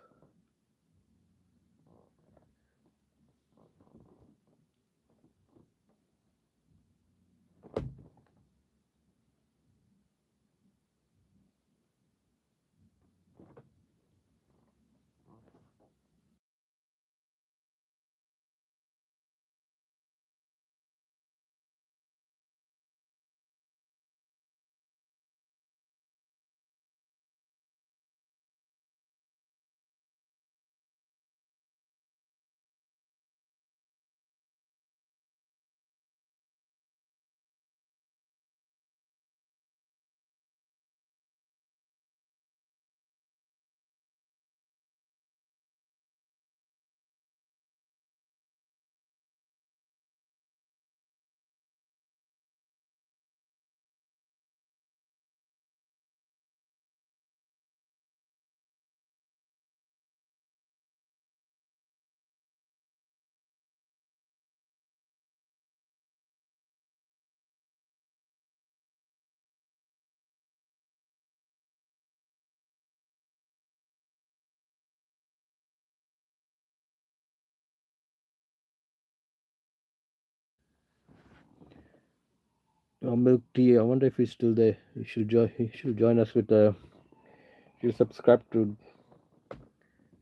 Milk Tea. I wonder if he's still there. He should join. He should join us with you subscribe to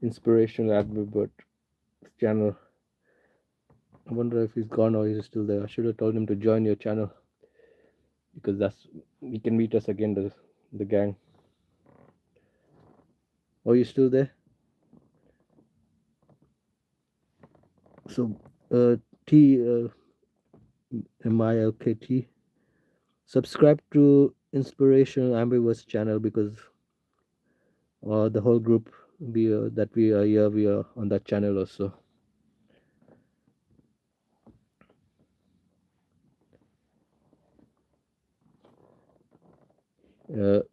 Inspirational Advert channel. I wonder if he's gone or he's still there. I should have told him to join your channel because that's he can meet us again, the gang. Oh, you still there? So, T MILKT. Subscribe to Inspirational Ambivers channel because the whole group that we are here, we are on that channel also.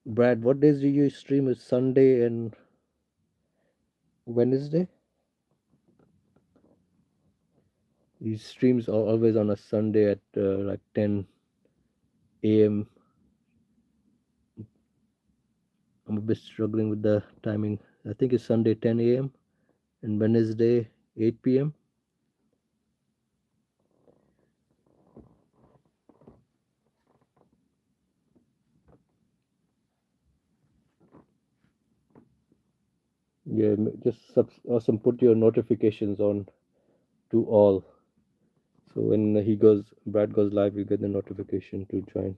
Brad, what days do you stream? Is Sunday and Wednesday? He streams always on a Sunday at like 10 a.m. I'm a bit struggling with the timing. I think it's Sunday 10 a.m. and Wednesday 8 p.m. Yeah, just awesome. Put your notifications on to all. So when Brad goes live, you get the notification to join.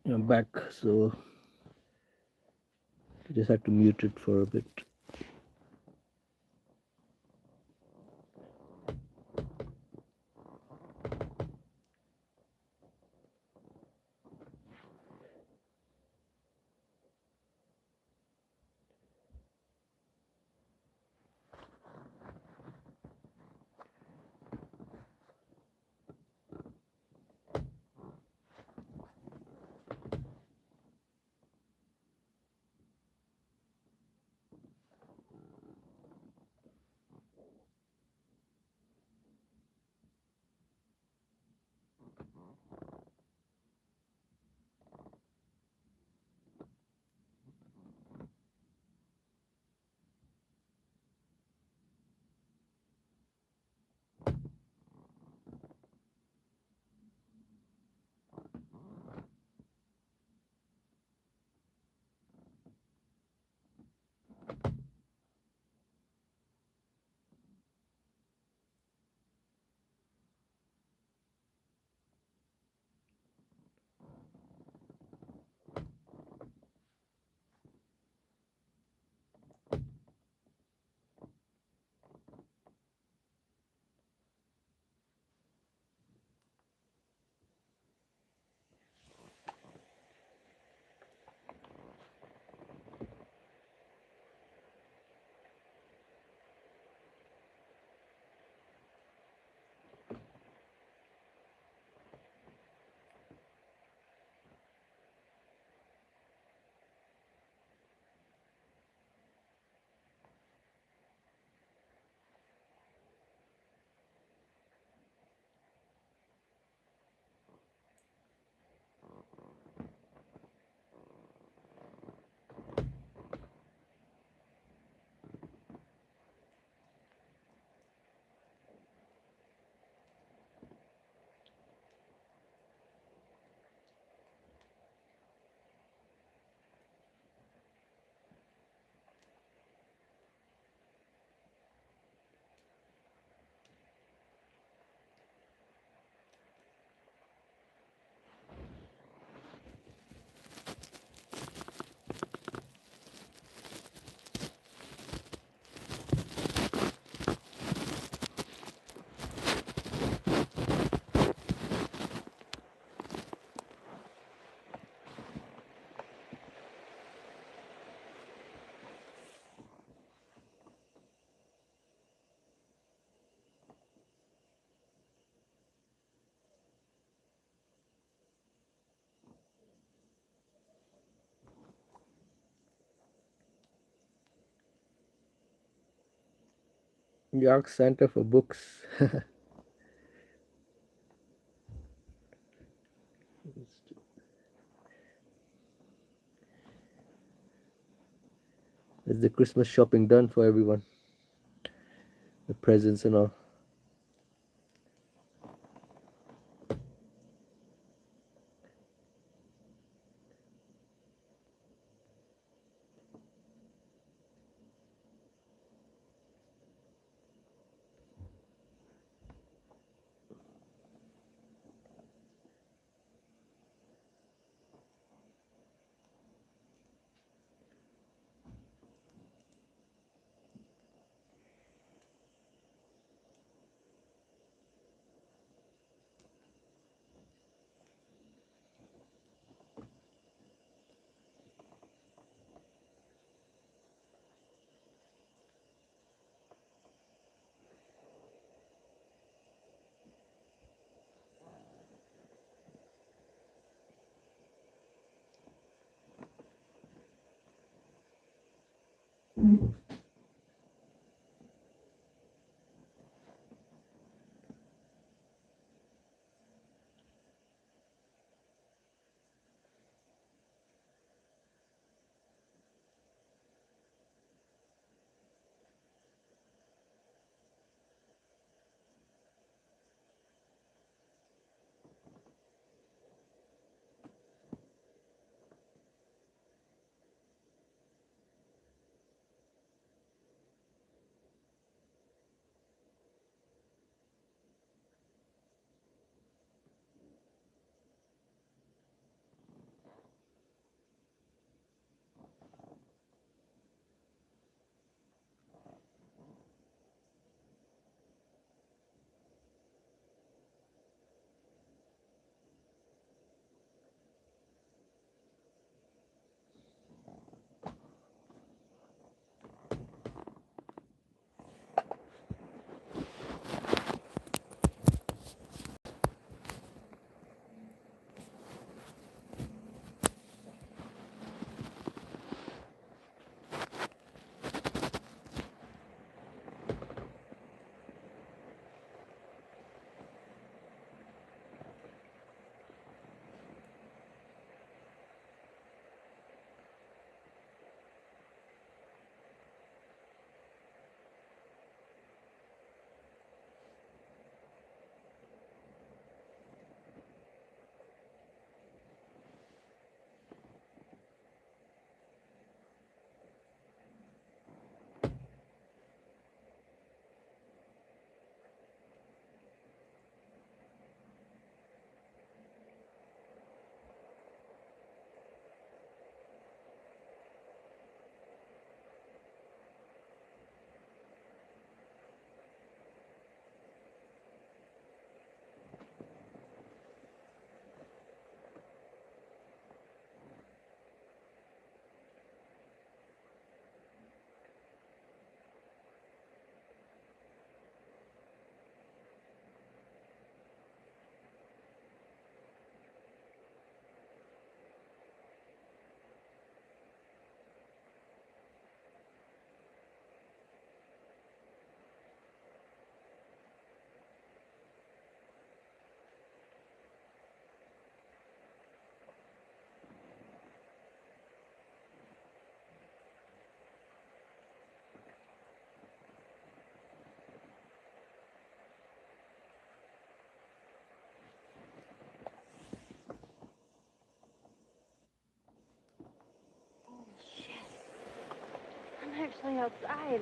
I'm back, so I just had to mute it for a bit. You asked Santa for books. Is the Christmas shopping done for everyone? The presents and all. Going outside.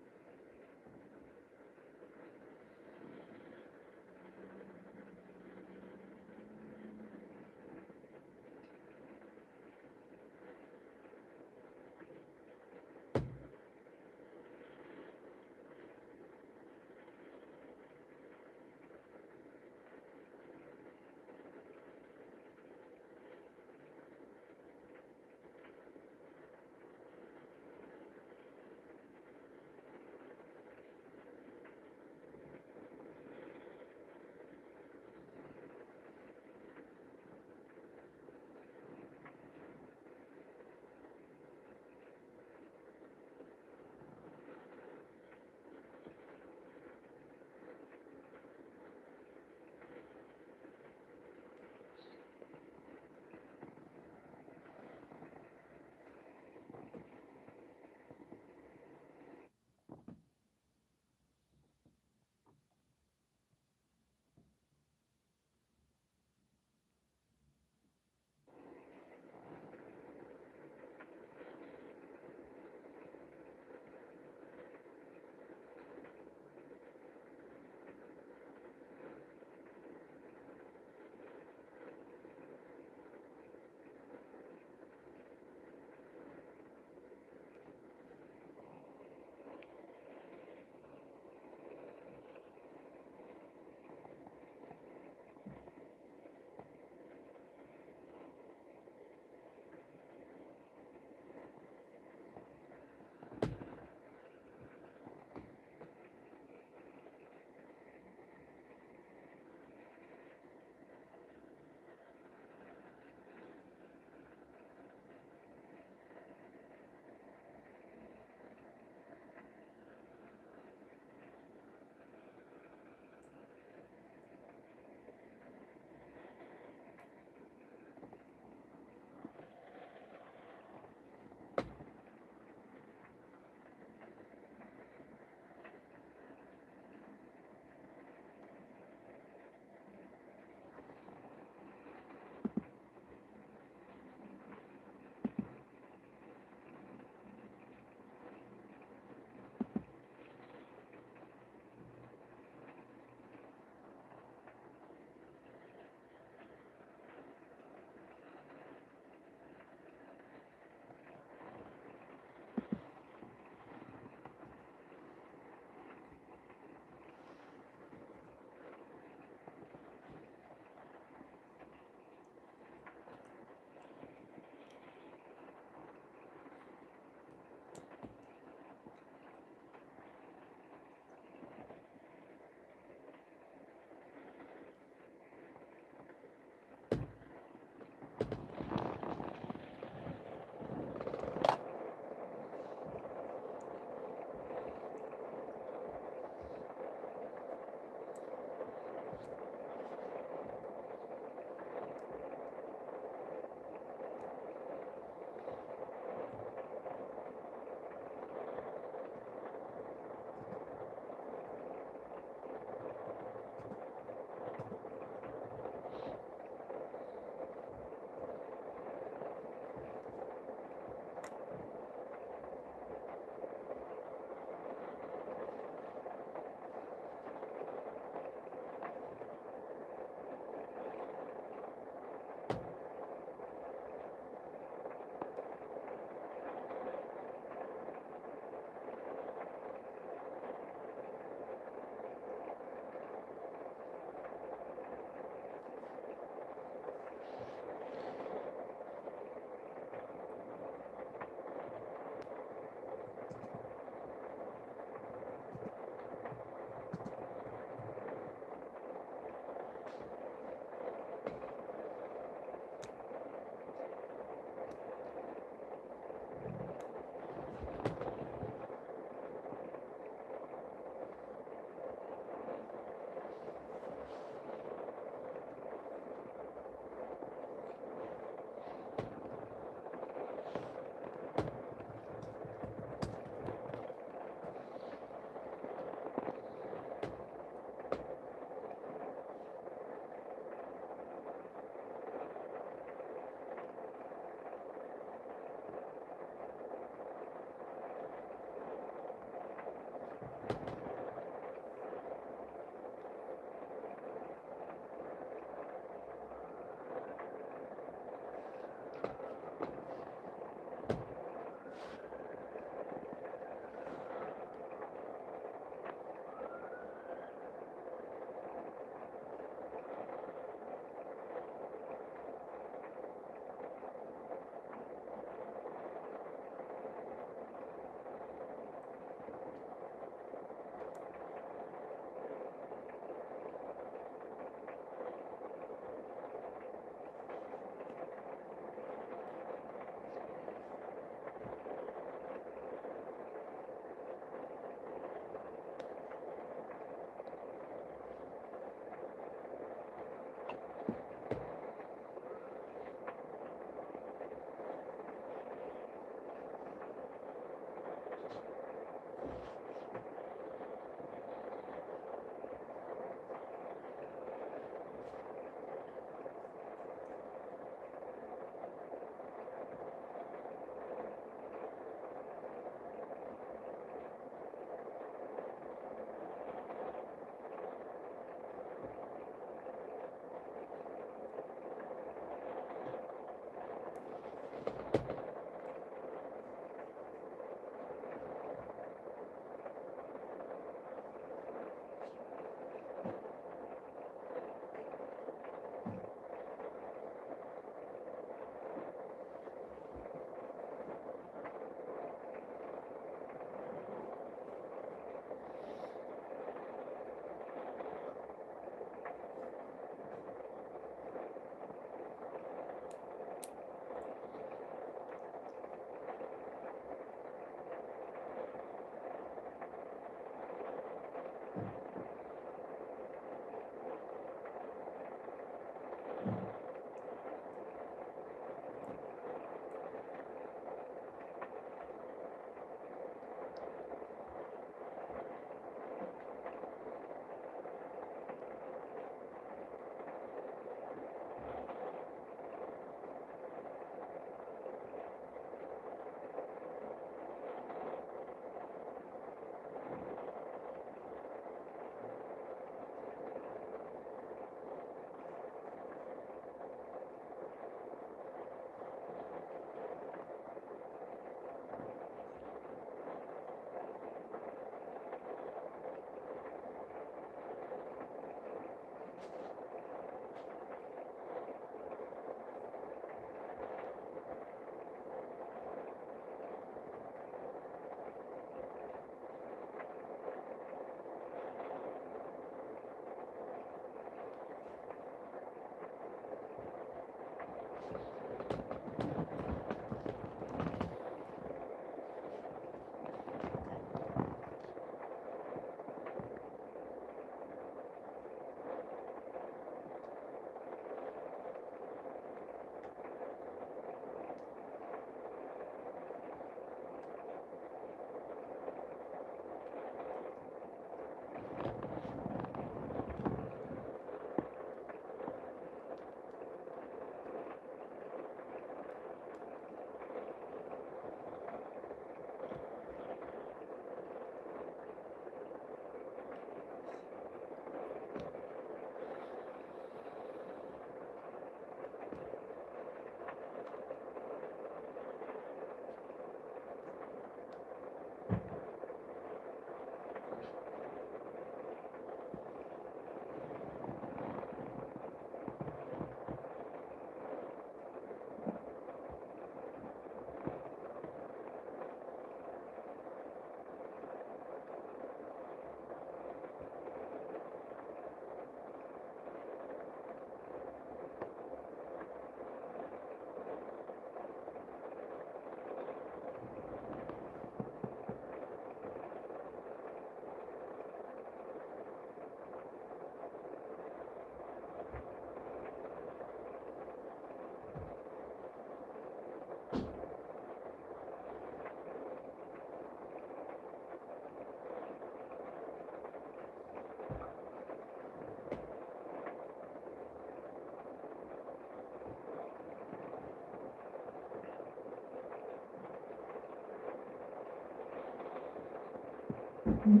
Hey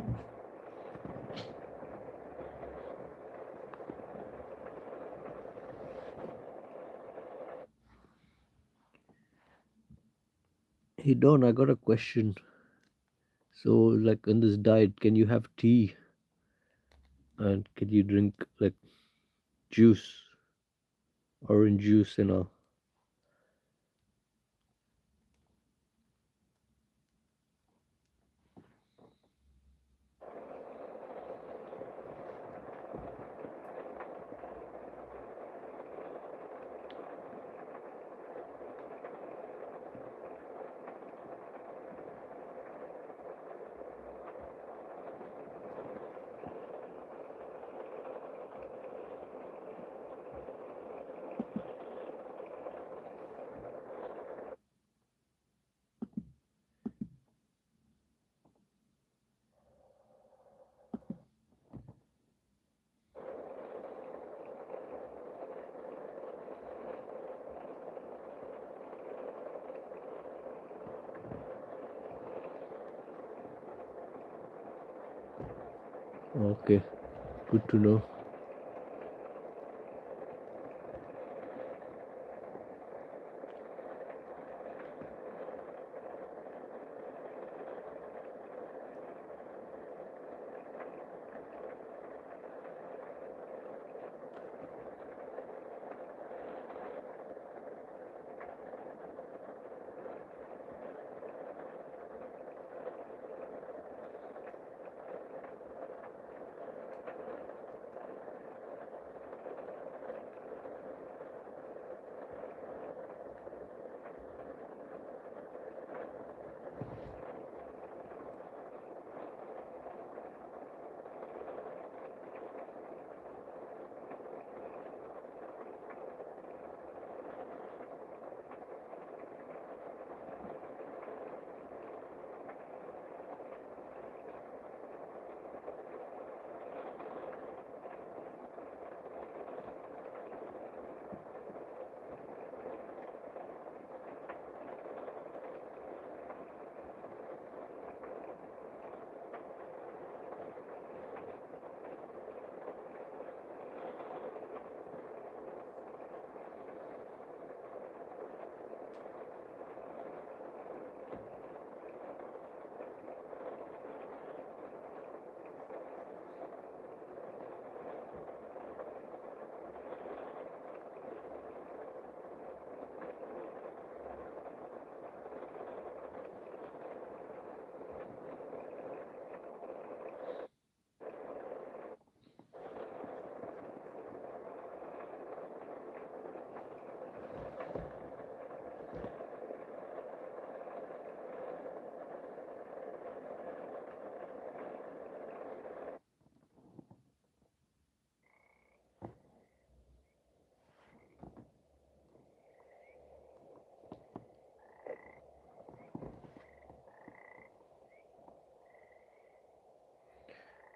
Don, I got a question. So, like in this diet, can you have tea and can you drink like juice, orange juice, and all? Okay, good to know.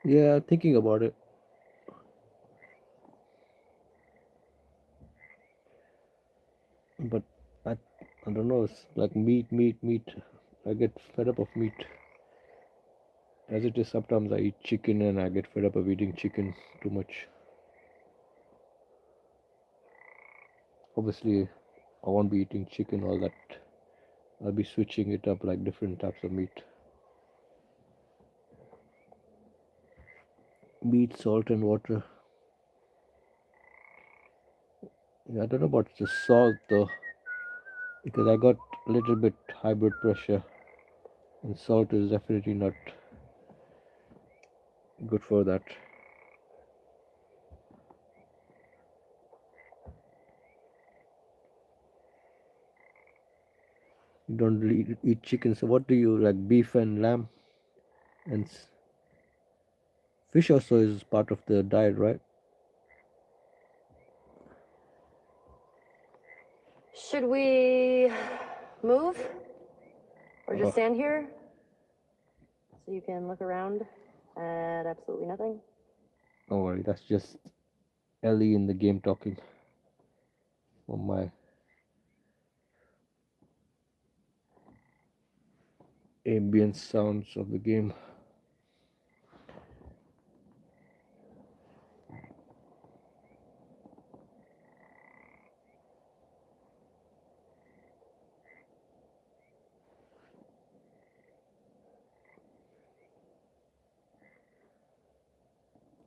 Yeah, thinking about it, but I, I don't know. It's like meat. I get fed up of meat. As it is, sometimes I eat chicken and I get fed up of eating chicken too much. Obviously, I won't be eating chicken all that. I'll be switching it up like different types of meat. Meat, salt, and water. Yeah, I don't know about the salt though, because I got a little bit high blood pressure, and salt is definitely not good for that. You don't really eat chicken, so what do you like? Beef and lamb, and fish also is part of the diet, right? Should we move or just Oh, stand here so you can look around at absolutely nothing? don't worry, that's just Ellie in the game talking for my ambient sounds of the game.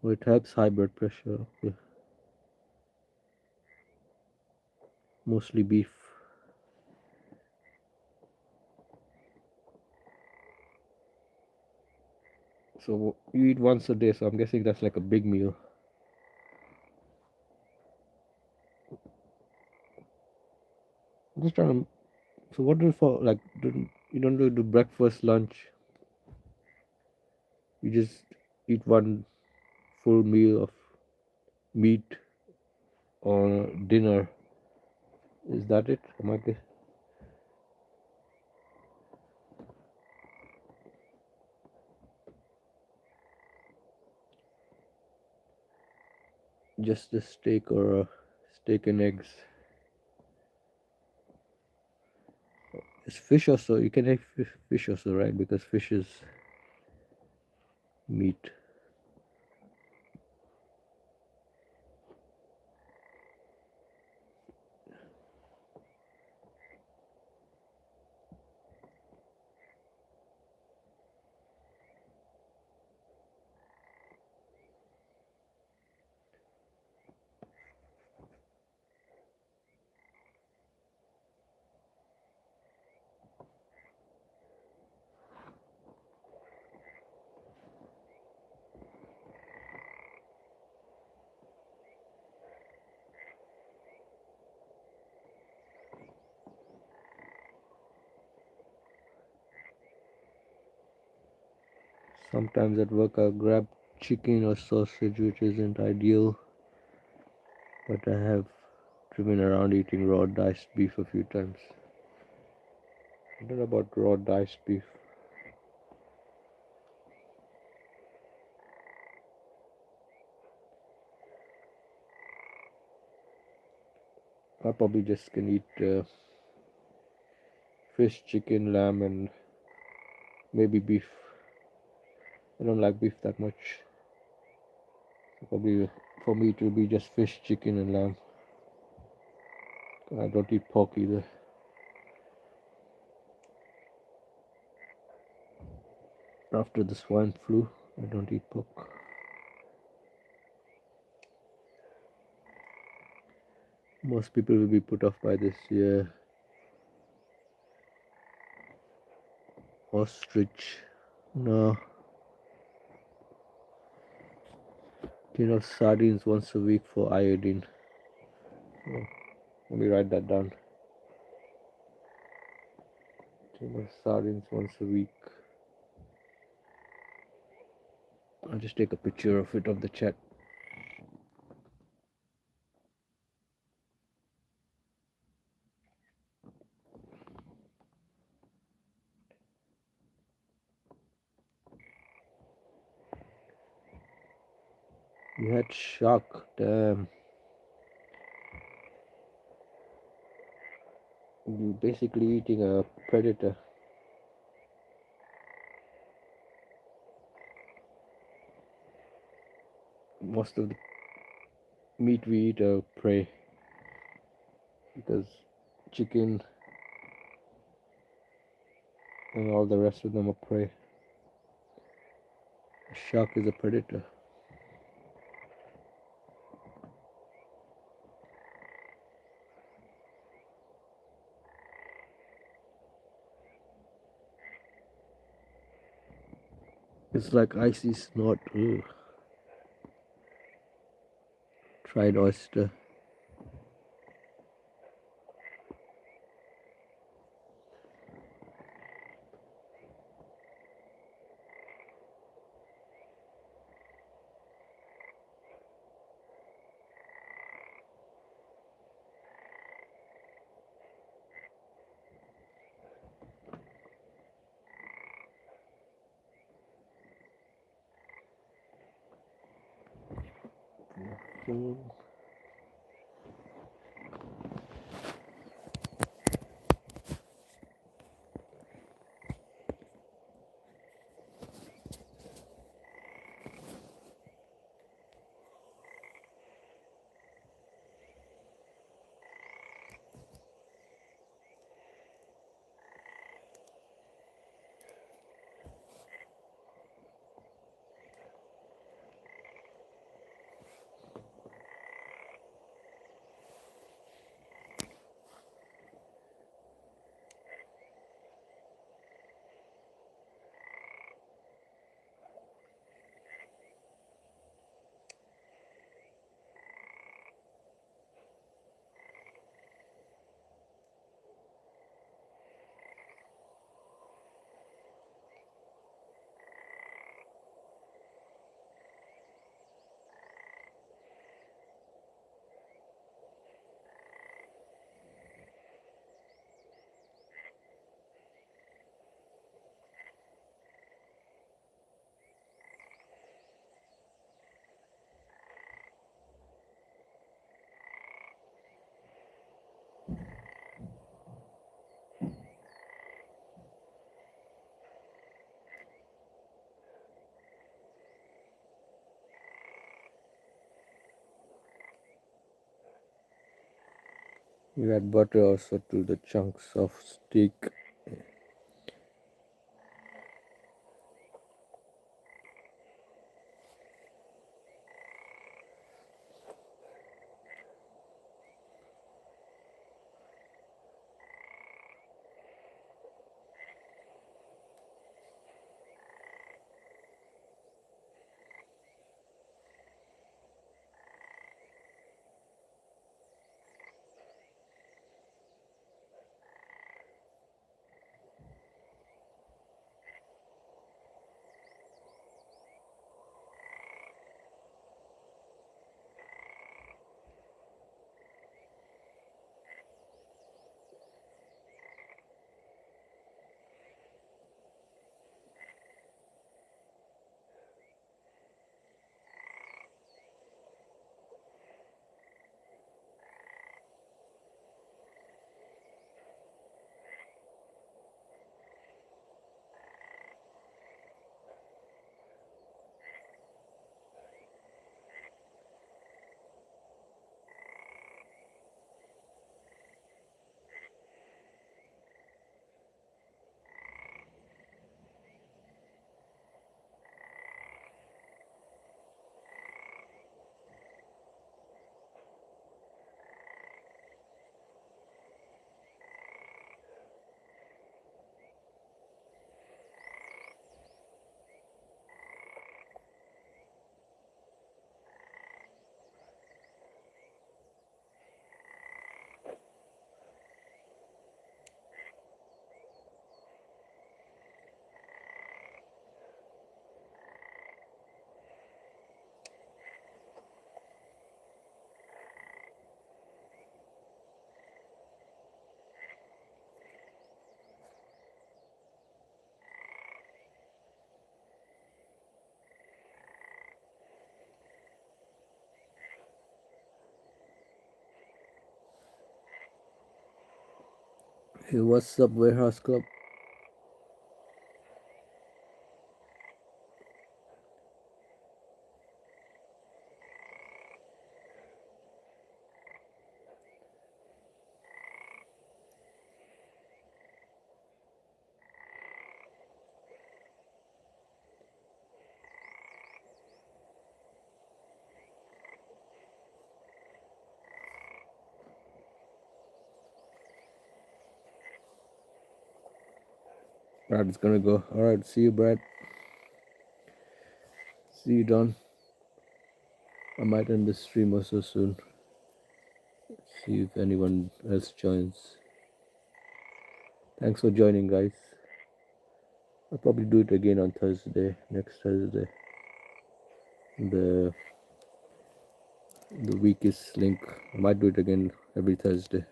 Well, it helps high blood pressure. Okay. Mostly beef. So you eat once a day, so I'm guessing that's like a big meal. I'm just trying to. So what do you for like? You don't do breakfast, lunch. You just eat one full meal of meat or dinner. Is that it? Am I just a steak or a steak and eggs? It's fish also. You can have fish also, right? Because fish is meat. Sometimes at work I'll grab chicken or sausage, which isn't ideal, but I have driven around eating raw diced beef a few times. I don't know about raw diced beef. I probably just can eat fish, chicken, lamb, and maybe beef. I don't like beef that much. So probably for me it will be just fish, chicken, and lamb. I don't eat pork either. After the swine flu, I don't eat pork. Most people will be put off by this. Yeah, ostrich. No, tin of sardines once a week for iodine. Oh, let me write that down. Tin of sardines once a week. I'll just take a picture of it of the chat. You had shark. Damn. You basically eating a predator. Most of the meat we eat are prey, because chicken and all the rest of them are prey. A shark is a predator. It's like icy snot. Ugh. Fried oyster. Mm. You add butter also to the chunks of steak. Hey, what's up, Warehouse Club? Brad is gonna go. Alright, see you, Brad. See you, Don. I might end the stream also soon. See if anyone else joins. Thanks for joining, guys. I'll probably do it again on Thursday, next Thursday. The weakest link. I might do it again every Thursday.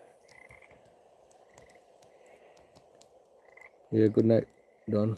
Yeah, good night, Don.